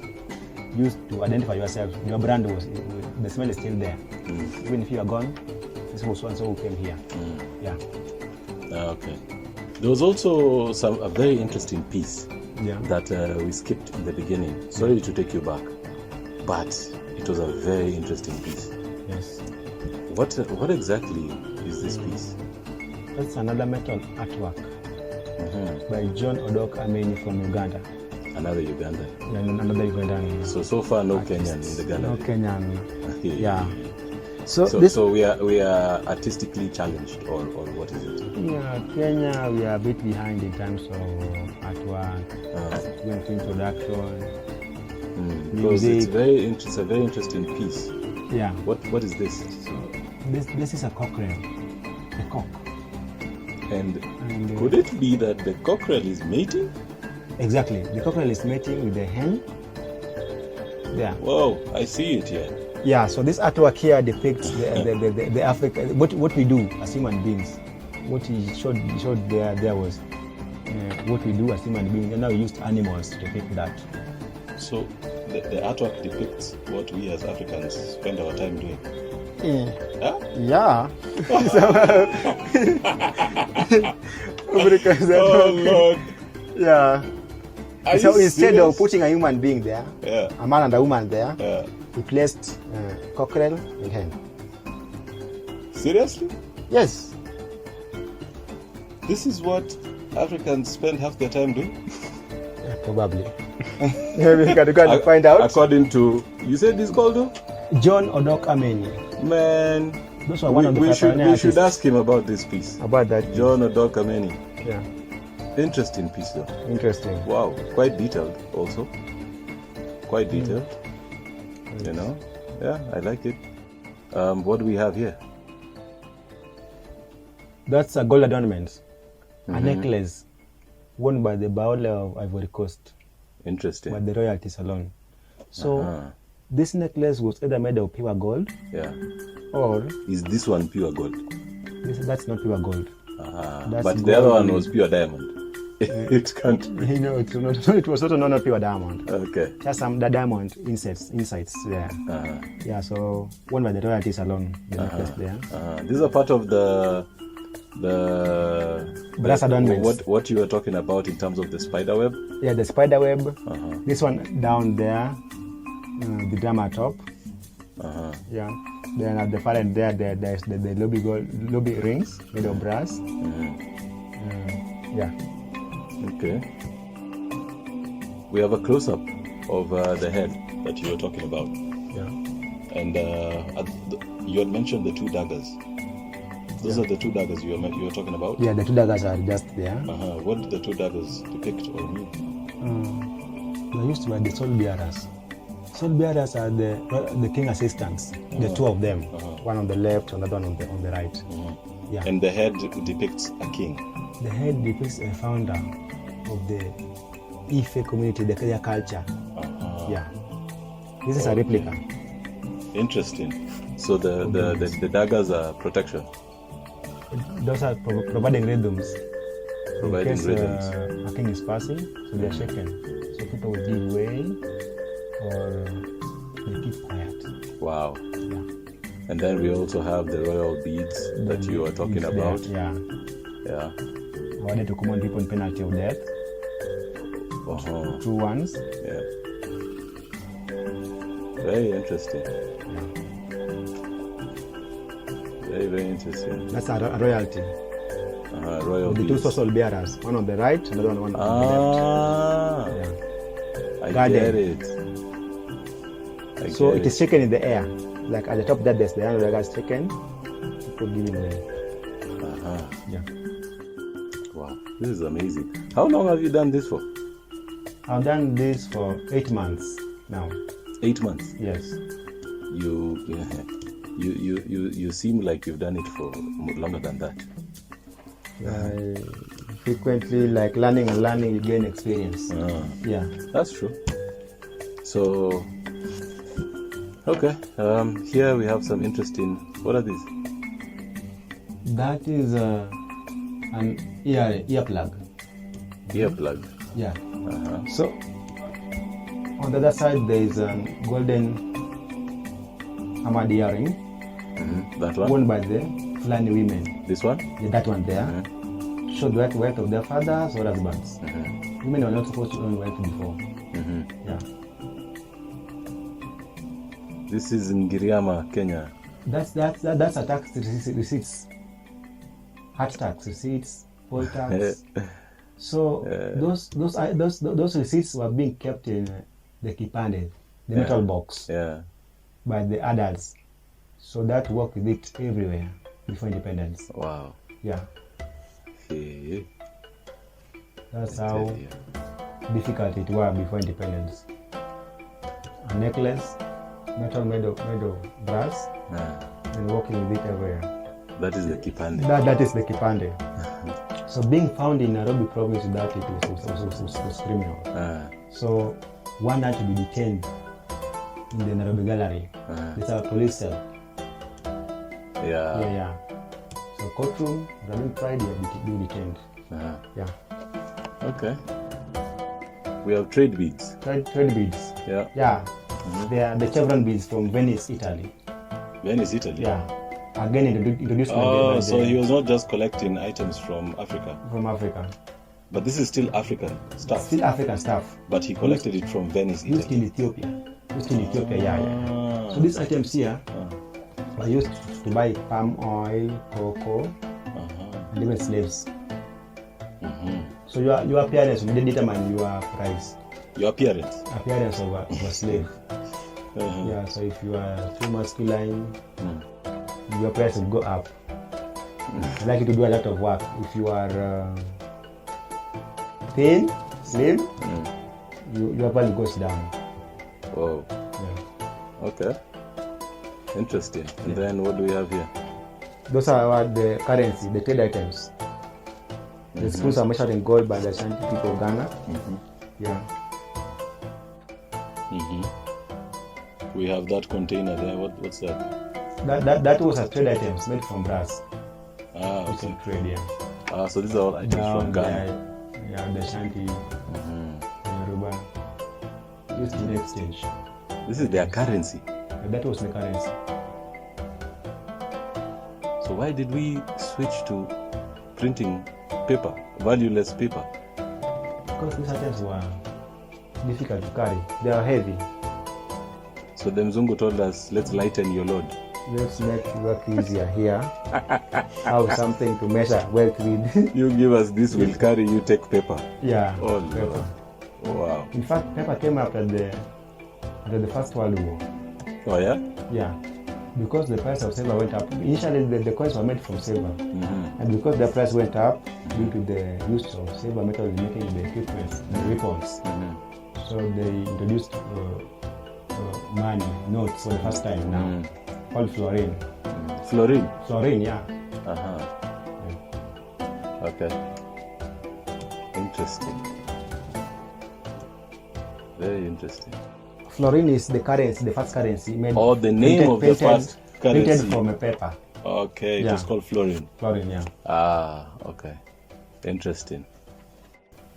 [SPEAKER 2] used to identify yourself. Your brand the smell is still there. Even if you are gone, this was so-and-so who came here. Yeah.
[SPEAKER 3] Okay. There was also a very interesting piece that we skipped in the beginning. Sorry to take you back, but it was a very interesting piece.
[SPEAKER 2] Yes.
[SPEAKER 3] What exactly is this piece?
[SPEAKER 2] That's another metal artwork by John Odok Ameni from Uganda.
[SPEAKER 3] Another Ugandan.
[SPEAKER 2] Yeah, another Ugandan.
[SPEAKER 3] So far, no
[SPEAKER 2] artist.
[SPEAKER 3] Kenyan in the gallery.
[SPEAKER 2] No Kenyan. Yeah.
[SPEAKER 3] So we are artistically challenged, or what is it?
[SPEAKER 2] Yeah, Kenya, we are a bit behind in terms of artwork, going to introduction.
[SPEAKER 3] Because it's a very interesting piece.
[SPEAKER 2] Yeah.
[SPEAKER 3] What is this?
[SPEAKER 2] So this is a cockerel, a cock.
[SPEAKER 3] And could it be that the cockerel is mating?
[SPEAKER 2] Exactly. The cockerel is mating with the hen. Yeah.
[SPEAKER 3] Whoa, I see it here.
[SPEAKER 2] Yeah, so this artwork here depicts the Africa, what we do as human beings. What he showed there was what we do as human beings, and now we used animals to depict that.
[SPEAKER 3] So the artwork depicts what we as Africans spend our time doing.
[SPEAKER 2] Yeah.
[SPEAKER 3] Oh Lord.
[SPEAKER 2] Yeah. So instead of putting a human being there, a man and a woman there, he placed cockerel and hen.
[SPEAKER 3] Seriously?
[SPEAKER 2] Yes.
[SPEAKER 3] This is what Africans spend half their time doing?
[SPEAKER 2] Yeah, probably. We got to go and find out.
[SPEAKER 3] According to, you said this called who?
[SPEAKER 2] John Odok Ameni.
[SPEAKER 3] Man,
[SPEAKER 2] those are one of the
[SPEAKER 3] we should ask him about this piece.
[SPEAKER 2] About that.
[SPEAKER 3] John Odok Ameni.
[SPEAKER 2] Yeah.
[SPEAKER 3] Interesting piece though.
[SPEAKER 2] Interesting.
[SPEAKER 3] Wow, quite detailed also. Quite detailed. You know? Yeah, I like it. What do we have here?
[SPEAKER 2] That's a gold adornment. A necklace worn by the Baole of Ivory Coast.
[SPEAKER 3] Interesting.
[SPEAKER 2] By the royalties alone. So this necklace was either made of pure gold.
[SPEAKER 3] Yeah.
[SPEAKER 2] Or
[SPEAKER 3] is this one pure gold?
[SPEAKER 2] That's not pure gold.
[SPEAKER 3] But the other one was pure diamond. It can't be.
[SPEAKER 2] You know, it was not pure diamond.
[SPEAKER 3] Okay.
[SPEAKER 2] Just some the diamond insights there. Yeah, so worn by the royalties alone. The necklace there.
[SPEAKER 3] These are part of the
[SPEAKER 2] brass adornments.
[SPEAKER 3] What you were talking about in terms of the spider web?
[SPEAKER 2] Yeah, the spider web. This one down there, the drama top. Yeah. Then at the far end there's the lobby rings made of brass. Yeah.
[SPEAKER 3] Okay. We have a close-up of the head that you were talking about.
[SPEAKER 2] Yeah.
[SPEAKER 3] And you had mentioned the two daggers. Those are the two daggers you were talking about?
[SPEAKER 2] Yeah, the two daggers are just there.
[SPEAKER 3] What do the two daggers depict or mean?
[SPEAKER 2] They're used by the soul bearers. Soul bearers are the king assistants, the two of them, one on the left, another one on the right. Yeah.
[SPEAKER 3] And the head depicts a king.
[SPEAKER 2] The head depicts a founder of the Ife community, the Kaya culture. Yeah. This is a replica.
[SPEAKER 3] Interesting. So the daggers are protection.
[SPEAKER 2] Those are providing rhythms.
[SPEAKER 3] Providing
[SPEAKER 2] in case,
[SPEAKER 3] rhythms.
[SPEAKER 2] A king is passing, so they are shaken. So people will give way or they keep quiet.
[SPEAKER 3] Wow.
[SPEAKER 2] Yeah.
[SPEAKER 3] And then we also have the royal beads that you are talking about.
[SPEAKER 2] Yeah.
[SPEAKER 3] Yeah.
[SPEAKER 2] Awarded to common people in penalty of death. True ones.
[SPEAKER 3] Yeah. Very interesting.
[SPEAKER 2] Yeah.
[SPEAKER 3] Very, very interesting.
[SPEAKER 2] That's a royalty.
[SPEAKER 3] Royal
[SPEAKER 2] The two
[SPEAKER 3] beads.
[SPEAKER 2] social bearers, one on the right, another one on the left. Yeah.
[SPEAKER 3] I
[SPEAKER 2] Guarded.
[SPEAKER 3] get it.
[SPEAKER 2] So it is shaken in the air. Like at the top of that desk, the hand of the guy is shaken. People giving way. Yeah.
[SPEAKER 3] Wow, this is amazing. How long have you done this for?
[SPEAKER 2] I've done this for 8 months now.
[SPEAKER 3] 8 months.
[SPEAKER 2] Yes.
[SPEAKER 3] You seem like you've done it for longer than that.
[SPEAKER 2] Frequently, like learning and learning, you gain experience. Yeah.
[SPEAKER 3] That's true. So, okay. Here we have some interesting. What are these?
[SPEAKER 2] That is an earplug.
[SPEAKER 3] Earplug.
[SPEAKER 2] Yeah. So on the other side there is a golden hammered earring.
[SPEAKER 3] That one.
[SPEAKER 2] Worn by the Fulani women.
[SPEAKER 3] This one.
[SPEAKER 2] Yeah, that one there. Show the wealth of their fathers or husbands. Women were not supposed to own wealth before. Yeah.
[SPEAKER 3] This is in Giriama, Kenya.
[SPEAKER 2] That's a tax receipts. Hard tax receipts, poll tax. So those receipts were being kept in the kipande, the metal box, by the adults. So that worked with it everywhere before independence.
[SPEAKER 3] Wow.
[SPEAKER 2] Yeah.
[SPEAKER 3] Okay.
[SPEAKER 2] That's how difficult it was before independence. A necklace, metal made of brass, and walking with it everywhere.
[SPEAKER 3] That is the kipande.
[SPEAKER 2] That is the kipande. So being found in Nairobi province without it was criminal. So one had to be detained in the Nairobi Gallery. It's a police cell. Yeah. So courtroom, running tried, you have been detained. Yeah.
[SPEAKER 3] Okay. We have trade beads.
[SPEAKER 2] Trade beads. Yeah. They are the chevron beads from Venice, Italy.
[SPEAKER 3] Venice, Italy.
[SPEAKER 2] Yeah. Again introduced.
[SPEAKER 3] So he was not just collecting items from Africa.
[SPEAKER 2] From Africa.
[SPEAKER 3] But this is still African stuff.
[SPEAKER 2] Still African stuff.
[SPEAKER 3] But he collected it from Venice, Italy.
[SPEAKER 2] Used in Ethiopia. Yeah. So these items here were used to buy palm oil, cocoa, and even slaves. So your appearance will determine your price.
[SPEAKER 3] Your appearance?
[SPEAKER 2] Appearance of a slave. Yeah, so if you are too masculine, your price will go up. I'd like you to do a lot of work. If you are thin, slim, your value goes down.
[SPEAKER 3] Whoa. Yeah. Okay. Interesting. And then what do we have here?
[SPEAKER 2] Those are the currency, the trade items. The spoons are measured in gold by the Ashanti people of Ghana. Yeah.
[SPEAKER 3] We have that container there. What's that?
[SPEAKER 2] That was a trade items made from brass.
[SPEAKER 3] Okay.
[SPEAKER 2] Trade, yeah.
[SPEAKER 3] So these are all items from Ghana.
[SPEAKER 2] Yeah, the Ashanti, the Yoruba, used in exchange.
[SPEAKER 3] This is their currency.
[SPEAKER 2] That was the currency.
[SPEAKER 3] So why did we switch to printing paper, valueless paper?
[SPEAKER 2] Because these items were difficult to carry. They are heavy.
[SPEAKER 3] So the Mzungu told us, let's lighten your load.
[SPEAKER 2] Let's make work easier here. Have something to measure wealth with.
[SPEAKER 3] You give us this, we'll carry, you take paper.
[SPEAKER 2] Yeah.
[SPEAKER 3] Oh,
[SPEAKER 2] paper.
[SPEAKER 3] Wow.
[SPEAKER 2] In fact, paper came after the First World War.
[SPEAKER 3] Oh, yeah?
[SPEAKER 2] Yeah. Because the price of silver went up. Initially, the coins were made from silver. And because the price went up due to the use of silver metal in making the equipment, the weapons, so they introduced money, notes for the first time now, called florin.
[SPEAKER 3] Florin?
[SPEAKER 2] Florin, yeah.
[SPEAKER 3] Okay. Interesting. Very interesting.
[SPEAKER 2] Florin is the currency, the first currency made.
[SPEAKER 3] Or the name of the first currency.
[SPEAKER 2] Printed from a paper.
[SPEAKER 3] Okay, it was called florin.
[SPEAKER 2] Florin, yeah.
[SPEAKER 3] Ah, okay. Interesting.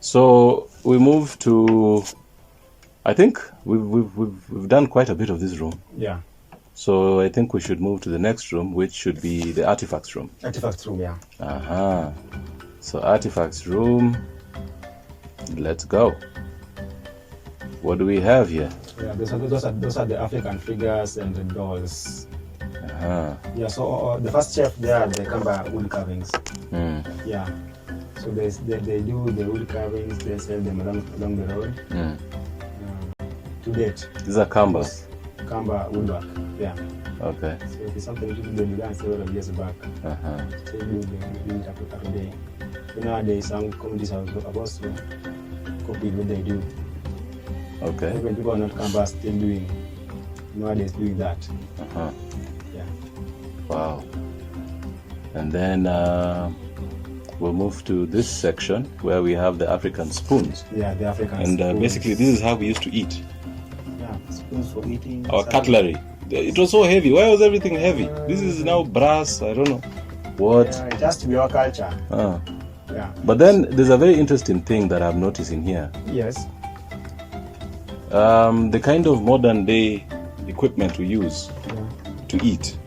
[SPEAKER 3] So we move to, I think we've done quite a bit of this room.
[SPEAKER 2] Yeah.
[SPEAKER 3] So I think we should move to the next room, which should be the artifacts room.
[SPEAKER 2] Artifacts room, yeah.
[SPEAKER 3] Uh-huh. So artifacts room, let's go. What do we have here?
[SPEAKER 2] Yeah, those are the African figures and the dolls.
[SPEAKER 3] Uh-huh.
[SPEAKER 2] Yeah, so the first shelf there, they come by wood carvings. Yeah. So they do the wood carvings, they sell them along the road. To date.
[SPEAKER 3] These are canvas.
[SPEAKER 2] Kamba woodwork, yeah.
[SPEAKER 3] Okay.
[SPEAKER 2] So it's something which they began several years back. Still doing it up to today. So nowadays, some communities have also copied what they do.
[SPEAKER 3] Okay.
[SPEAKER 2] Even people are not canvas still doing that. Yeah.
[SPEAKER 3] Wow. And then we'll move to this section where we have the African spoons.
[SPEAKER 2] Yeah, the African spoons.
[SPEAKER 3] And basically, this is how we used to eat.
[SPEAKER 2] Yeah, spoons for eating.
[SPEAKER 3] Our cutlery. It was so heavy. Why was everything heavy? This is now brass. I don't know. What?
[SPEAKER 2] Yeah, it has to be our culture.
[SPEAKER 3] Yeah. But then there's a very interesting thing that I'm noticing here.
[SPEAKER 2] Yes.
[SPEAKER 3] The kind of modern day equipment we use to eat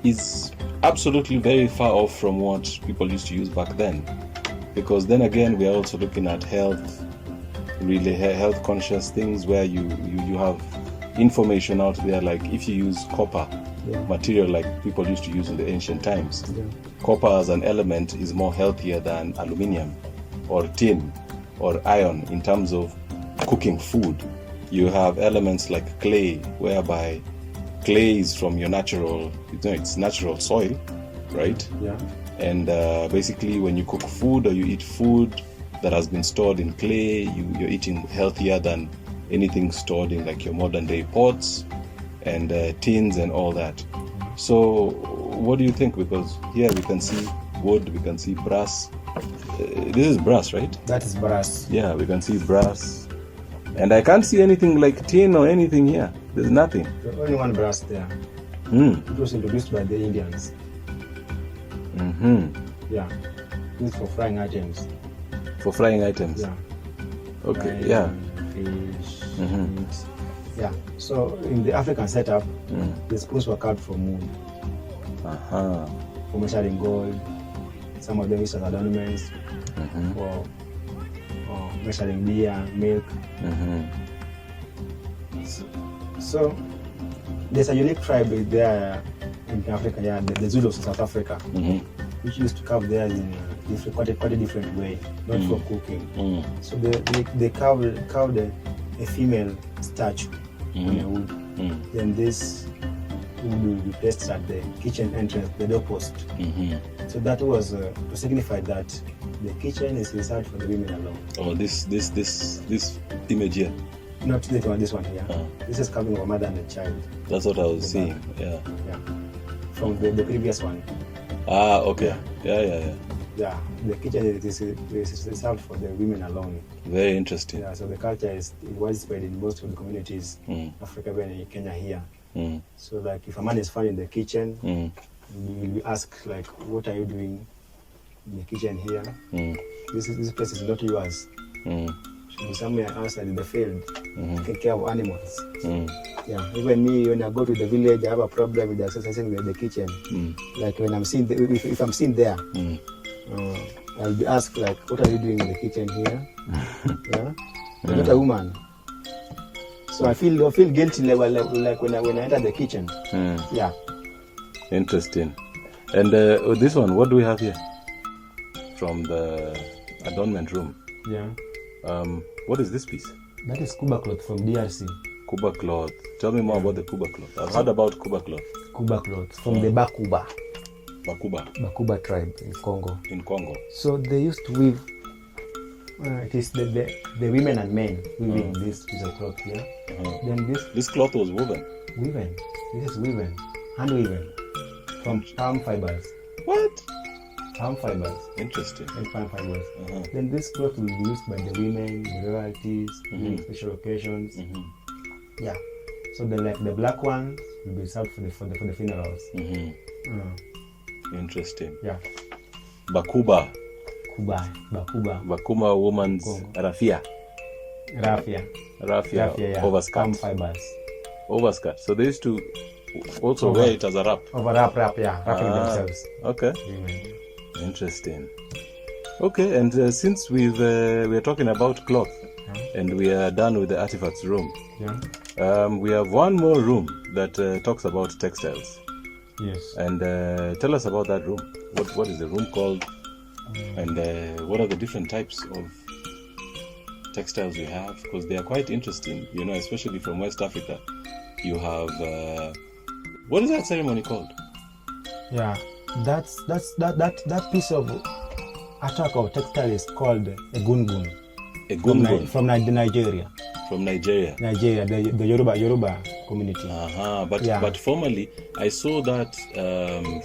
[SPEAKER 3] is absolutely very far off from what people used to use back then. Because then again, we are also looking at health, really health conscious things where you have information out there, like if you use copper material like people used to use in the ancient times, copper as an element is more healthier than aluminium or tin or iron in terms of cooking food. You have elements like clay, whereby clay is from your natural, it's natural soil, right?
[SPEAKER 2] Yeah.
[SPEAKER 3] And basically when you cook food or you eat food that has been stored in clay, you're eating healthier than anything stored in like your modern day pots and tins and all that. So what do you think? Because here we can see wood, we can see brass. This is brass, right?
[SPEAKER 2] That is brass.
[SPEAKER 3] Yeah, we can see brass. And I can't see anything like tin or anything here. There's nothing.
[SPEAKER 2] There's only one brass there. It was introduced by the Indians. Yeah. Used for frying items.
[SPEAKER 3] For frying items?
[SPEAKER 2] Yeah.
[SPEAKER 3] Okay,
[SPEAKER 2] fish, meat. Yeah. So in the African setup, the spoons were carved from wood. For measuring gold. Some of them used as adornments. For measuring beer, milk. So there's a unique tribe there in Africa, the Zulus in South Africa, which used to carve theirs in quite a different way, not for cooking. So they carved a female statue on a wood. Then this wood will be placed at the kitchen entrance, the doorpost. So that was to signify that the kitchen is reserved for the women alone.
[SPEAKER 3] Oh, this image here.
[SPEAKER 2] Not this one here. This is carving of a mother and a child.
[SPEAKER 3] That's what I was seeing. Yeah.
[SPEAKER 2] From the previous one.
[SPEAKER 3] Okay. Yeah.
[SPEAKER 2] Yeah, the kitchen is reserved for the women alone.
[SPEAKER 3] Very interesting.
[SPEAKER 2] Yeah, so the culture is widespread in most of the communities, Africa and Kenya here. So like if a man is found in the kitchen, you will be asked like, what are you doing in the kitchen here? This place is not yours. Should be somewhere outside in the field, take care of animals. Yeah, even me, when I go to the village, I have a problem with association with the kitchen. Like when I'm seen, if I'm seen there, I'll be asked like, what are you doing in the kitchen here? Yeah, I'm not a woman. So I feel guilty like when I enter the kitchen. Yeah.
[SPEAKER 3] Interesting. And this one, what do we have here? From the adornment room.
[SPEAKER 2] Yeah.
[SPEAKER 3] What is this piece?
[SPEAKER 2] That is Kuba cloth from DRC.
[SPEAKER 3] Kuba cloth. Tell me more about the Kuba cloth. I've heard about Kuba cloth.
[SPEAKER 2] Kuba cloth from the Bakuba.
[SPEAKER 3] Bakuba
[SPEAKER 2] tribe in Congo.
[SPEAKER 3] In Congo.
[SPEAKER 2] So they used to weave. It is the women and men weaving this piece of cloth here. Then
[SPEAKER 3] this cloth was woven.
[SPEAKER 2] This is woven, hand woven from palm fibers.
[SPEAKER 3] What?
[SPEAKER 2] Palm fibers.
[SPEAKER 3] Interesting.
[SPEAKER 2] And palm fibers. Then this cloth will be used by the women, the royalties, during special occasions. Yeah. So the black one will be served for the funerals.
[SPEAKER 3] Interesting.
[SPEAKER 2] Yeah.
[SPEAKER 3] Bakuba.
[SPEAKER 2] Bakuba
[SPEAKER 3] woman's raffia.
[SPEAKER 2] Yeah.
[SPEAKER 3] Overskirt.
[SPEAKER 2] Palm fibers.
[SPEAKER 3] Overskirt. So they used to also wear it as a wrap.
[SPEAKER 2] Wrap, yeah. Wrapping themselves.
[SPEAKER 3] Okay. Interesting. Okay, and since we're talking about cloth, and we are done with the artifacts room, we have one more room that talks about textiles.
[SPEAKER 2] Yes.
[SPEAKER 3] And tell us about that room. What is the room called? And what are the different types of textiles we have? Because they are quite interesting, especially from West Africa. You have what is that ceremony called?
[SPEAKER 2] Yeah, that piece of artwork of textile is called a gungun.
[SPEAKER 3] A gungun
[SPEAKER 2] from Nigeria.
[SPEAKER 3] From Nigeria.
[SPEAKER 2] The Yoruba community.
[SPEAKER 3] But formerly, I saw that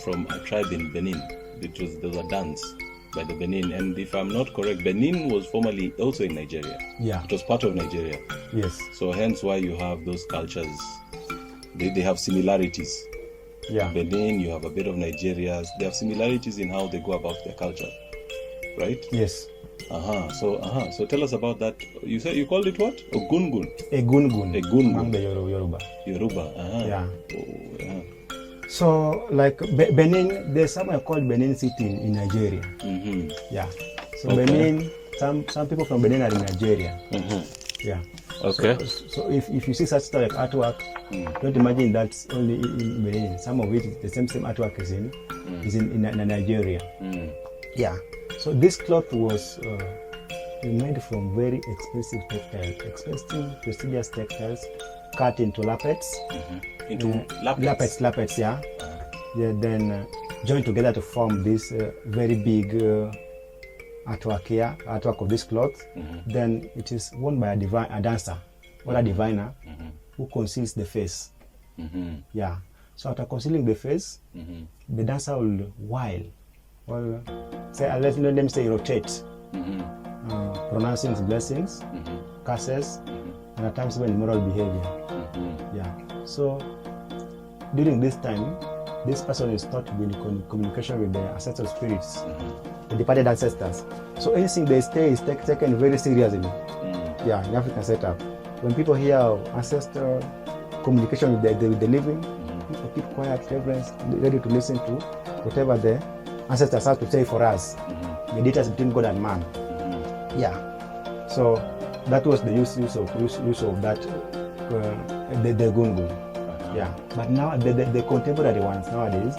[SPEAKER 3] from a tribe in Benin. There was a dance by the Benin, and if I'm not correct, Benin was formerly also in Nigeria.
[SPEAKER 2] Yeah.
[SPEAKER 3] It was part of Nigeria.
[SPEAKER 2] Yes.
[SPEAKER 3] So hence why you have those cultures. They have similarities.
[SPEAKER 2] Yeah.
[SPEAKER 3] Benin, you have a bit of Nigeria. They have similarities in how they go about their culture, right?
[SPEAKER 2] Yes.
[SPEAKER 3] So tell us about that. You said you called it what? A gungun.
[SPEAKER 2] A gungun.
[SPEAKER 3] Among
[SPEAKER 2] the Yoruba.
[SPEAKER 3] Yeah.
[SPEAKER 2] So like Benin, there's somewhere called Benin City in Nigeria. Yeah. So Benin, some people from Benin are in Nigeria. Yeah.
[SPEAKER 3] Okay.
[SPEAKER 2] So if you see such stuff like artwork, don't imagine that's only in Benin. Some of it, the same artwork is in Nigeria. Yeah. So this cloth was made from very expensive textiles, prestigious textiles, cut into lappets.
[SPEAKER 3] Into
[SPEAKER 2] lappets, yeah. Then joined together to form this very big artwork of this cloth. Then it is worn by a dancer or a diviner who conceals the face. Yeah. So after concealing the face, the dancer will let them say rotate, pronouncing blessings, curses, and at times even immoral behavior. Yeah. So during this time, this person is thought to be in communication with the ancestral spirits, the departed ancestors. So anything they say is taken very seriously. Yeah, in African setup. When people hear of ancestral communication with the living, people keep quiet, reverence, ready to listen to whatever the ancestors have to say for us, mediators between God and man. Yeah. So that was the use of that the gungun. Yeah. But now the contemporary ones nowadays,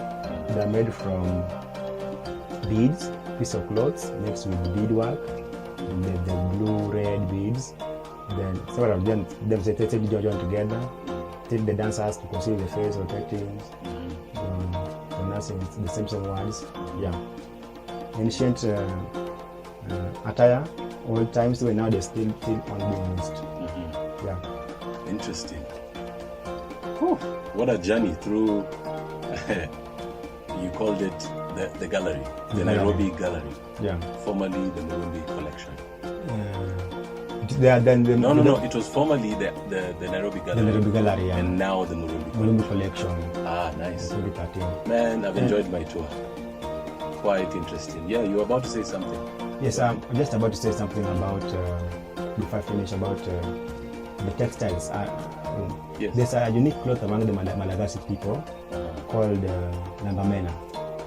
[SPEAKER 2] they're made from beads, piece of cloth mixed with beadwork, the blue, red beads. Then several of them join together. Till the dancers to conceal the face, rotating, pronouncing the same words. Yeah. Ancient attire, old times when now they're still on being used. Yeah.
[SPEAKER 3] Interesting. Whew. What a journey through. You called it the gallery, the Nairobi Gallery.
[SPEAKER 2] Yeah.
[SPEAKER 3] Formerly the Murumbi Collection.
[SPEAKER 2] No.
[SPEAKER 3] It was formerly the Nairobi Gallery.
[SPEAKER 2] The Nairobi Gallery, yeah.
[SPEAKER 3] And now the
[SPEAKER 2] Murumbi Collection.
[SPEAKER 3] Ah, nice.
[SPEAKER 2] 2013.
[SPEAKER 3] Man, I've enjoyed my tour. Quite interesting. Yeah, you were about to say something.
[SPEAKER 2] Yes, I'm just about to say something about, before I finish, about the textiles.
[SPEAKER 3] Yes.
[SPEAKER 2] There's a unique cloth among the Malagasy people called Lambamena.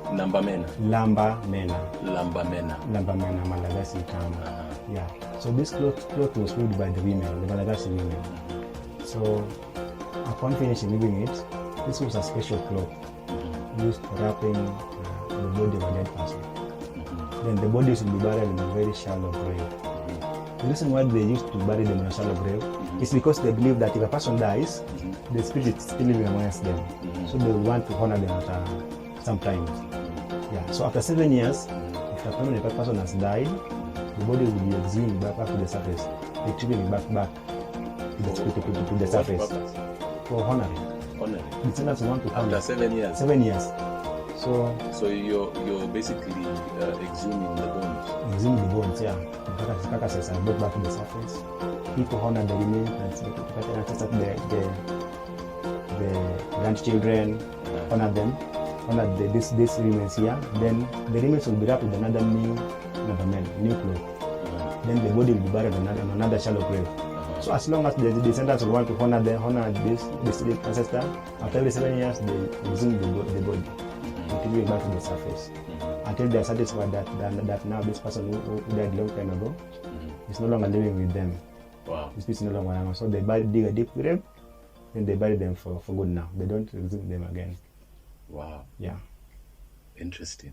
[SPEAKER 2] Lambamena, Malagasy term. Yeah. So this cloth was made by the women, the Malagasy women. So upon finishing weaving it, this was a special cloth used for wrapping the body of a dead person. Then the bodies will be buried in a very shallow grave. The reason why they used to bury them in a shallow grave is because they believe that if a person dies, the spirit is still living amongst them. So they want to honor them at some time. Yeah. So after 7 years, if a permanent person has died, the body will be exhumed back to the surface, retrieving back to the surface for honoring. The descendants want to come
[SPEAKER 3] after 7 years.
[SPEAKER 2] 7 years. So
[SPEAKER 3] you're basically exhuming the bones.
[SPEAKER 2] Exhuming the bones, yeah. Carcasses are brought back to the surface. People honor the remains and the grandchildren, honor them, honor this remains here. Then the remains will be wrapped with another new cloth. Then the body will be buried on another shallow grave. So as long as the descendants will want to honor this ancestor, after every 7 years they exhume the body until we back to the surface. Until they are satisfied that now this person who died a long time ago is no longer living with them.
[SPEAKER 3] Wow.
[SPEAKER 2] This person is no longer around. So they dig a deep grave, then they bury them for good now. They don't exhume them again.
[SPEAKER 3] Wow.
[SPEAKER 2] Yeah.
[SPEAKER 3] Interesting.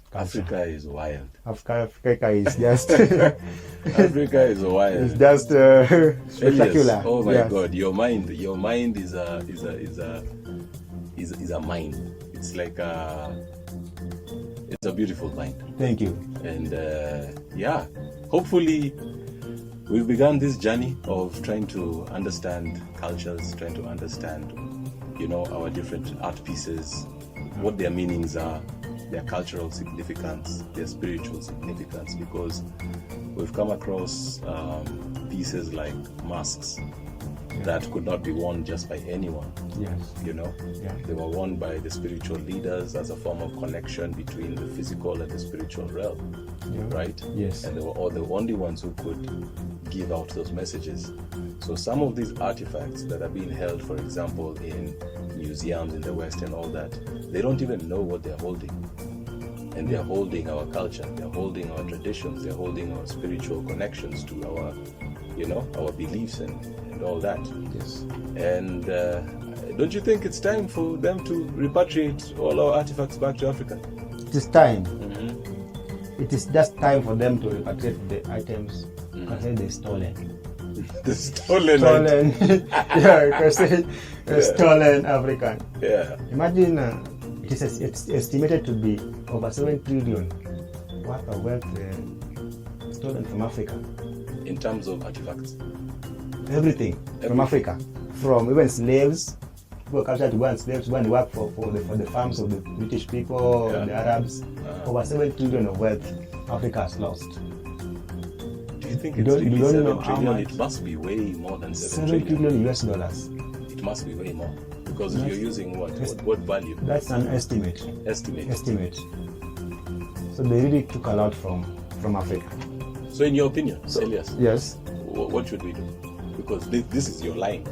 [SPEAKER 2] Culture.
[SPEAKER 3] Africa is wild.
[SPEAKER 2] Africa is just
[SPEAKER 3] Africa is wild.
[SPEAKER 2] It's just spectacular.
[SPEAKER 3] Oh my God, your mind is a mind. It's like it's a beautiful mind.
[SPEAKER 2] Thank you.
[SPEAKER 3] And hopefully we've begun this journey of trying to understand cultures, trying to understand, our different art pieces, what their meanings are, their cultural significance, their spiritual significance, because we've come across pieces like masks that could not be worn just by anyone.
[SPEAKER 2] Yes.
[SPEAKER 3] They were worn by the spiritual leaders as a form of connection between the physical and the spiritual realm, right?
[SPEAKER 2] Yes.
[SPEAKER 3] And they were all the only ones who could give out those messages. So some of these artifacts that are being held, for example, in museums in the West and all that, they don't even know what they're holding. And they're holding our culture, they're holding our traditions, they're holding our spiritual connections to our, our beliefs and all that.
[SPEAKER 2] Yes.
[SPEAKER 3] And don't you think it's time for them to repatriate all our artifacts back to Africa?
[SPEAKER 2] It is time. It is just time for them to repatriate the items. I say they're stolen.
[SPEAKER 3] The stolen.
[SPEAKER 2] Yeah, you can say stolen African.
[SPEAKER 3] Yeah.
[SPEAKER 2] Imagine it's estimated to be over 7 trillion worth of wealth stolen from Africa.
[SPEAKER 3] In terms of artifacts?
[SPEAKER 2] Everything from Africa. From even slaves. People captured to go and slaves, go and work for the farms of the British people, the Arabs. Over 7 trillion of wealth Africa has lost.
[SPEAKER 3] Do you think it's really 7 trillion? It must be way more than 7
[SPEAKER 2] trillion US dollars.
[SPEAKER 3] It must be way more. Because if you're using what value?
[SPEAKER 2] That's an estimate.
[SPEAKER 3] Estimate.
[SPEAKER 2] So they really took a lot from Africa.
[SPEAKER 3] So in your opinion, Elias,
[SPEAKER 2] yes,
[SPEAKER 3] what should we do? Because this is your line.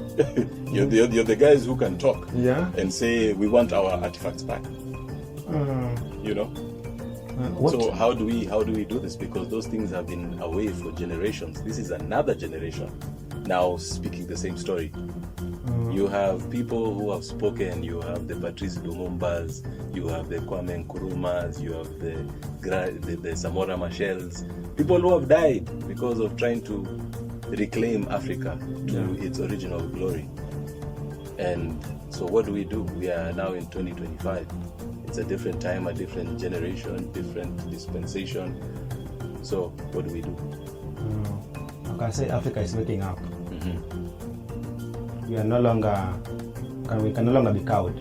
[SPEAKER 3] you're the guys who can talk and say we want our artifacts back. So how do we do this? Because those things have been away for generations. This is another generation now speaking the same story. You have people who have spoken. You have the Patrice Lumumbas, you have the Kwame Nkrumahs, you have the Samora Machels, people who have died because of trying to reclaim Africa to its original glory. And so what do? We are now in 2025. It's a different time, a different generation, different dispensation. So what do we do?
[SPEAKER 2] I can say Africa is waking up. We can no longer be cowed.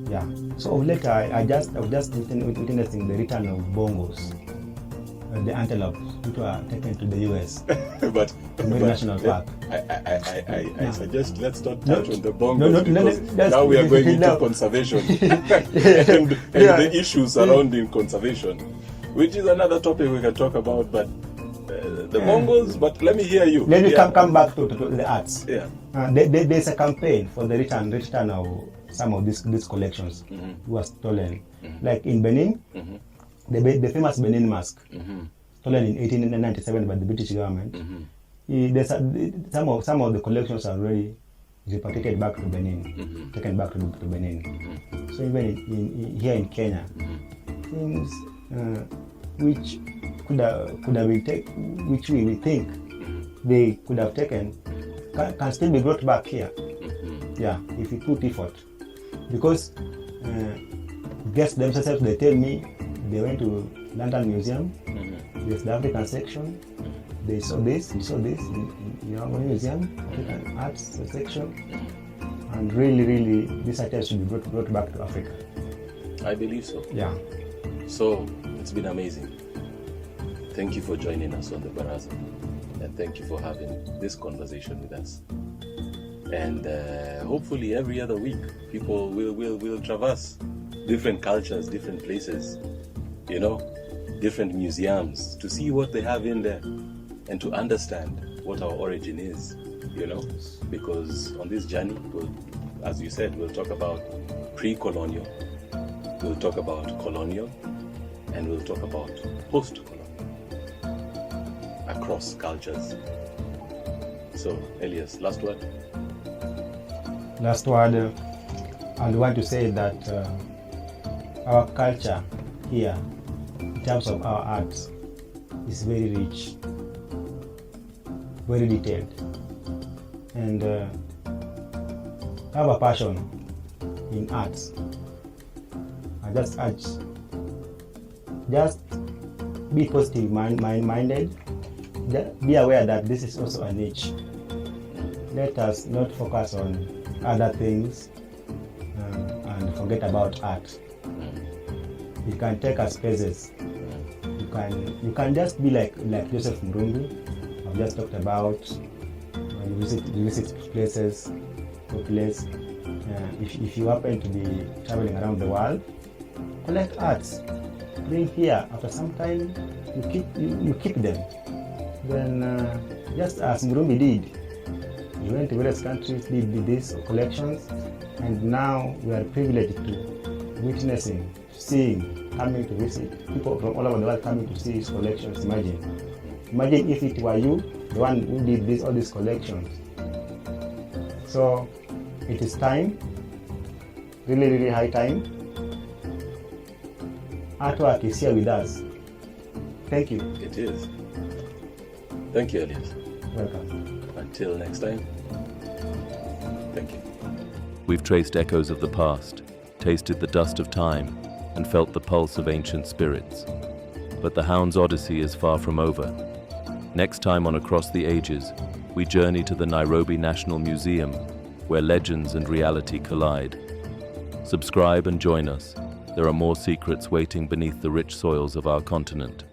[SPEAKER 2] Yeah. So of late, I just witnessing the return of bongos, the antelopes, which were taken to the US.
[SPEAKER 3] but
[SPEAKER 2] National Park.
[SPEAKER 3] I suggest let's not touch on the bongos because now we are going into conservation and the issues surrounding conservation, which is another topic we can talk about. But the bongos. But let me hear you.
[SPEAKER 2] Let me come back to the arts.
[SPEAKER 3] Yeah.
[SPEAKER 2] There's a campaign for the return of some of these collections were stolen. Like in Benin, the famous Benin mask, stolen in 1897 by the British government. Some of the collections are already repatriated back to Benin, taken back to Benin. So even here in Kenya, things which could have been taken, which we think they could have taken, can still be brought back here. Yeah, if we put effort. Because guests themselves, they tell me they went to London Museum, there's the African section, they saw this in our museum, African arts section, and really, these items should be brought back to Africa.
[SPEAKER 3] I believe so.
[SPEAKER 2] Yeah.
[SPEAKER 3] So, it's been amazing. Thank you for joining us on the Baraza. And thank you for having this conversation with us. And hopefully every other week, people will traverse different cultures, different places, different museums, to see what they have in there and to understand what our origin is, because on this journey, as you said, we'll talk about pre-colonial, we'll talk about colonial, and we'll talk about post-colonial across cultures. So, Elias, last word?
[SPEAKER 2] Last word, I want to say that our culture here, in terms of our arts, is very rich, very detailed, and have a passion in arts. I just urge, just be positive minded, be aware that this is also a niche. Let us not focus on other things and forget about art. You can take our spaces. You can just be like Joseph Murumbi. I've just talked about. You visit places, if you happen to be traveling around the world, collect arts, bring here. After some time, you keep them. Then just as Murumbi did, he went to various countries, did these collections, and now we are privileged to witnessing, seeing, coming to visit, people from all over the world coming to see his collections. Imagine if it were you, the one who did all these collections. So it is time, really, really high time. Artwork is here with us. Thank you.
[SPEAKER 3] It is. Thank you, Elias.
[SPEAKER 2] Welcome.
[SPEAKER 3] Until next time, thank you.
[SPEAKER 1] We've traced echoes of the past, tasted the dust of time, and felt the pulse of ancient spirits. But the Hounds' odyssey is far from over. Next time on Across the Ages, we journey to the Nairobi National Museum, where legends and reality collide. Subscribe and join us. There are more secrets waiting beneath the rich soils of our continent.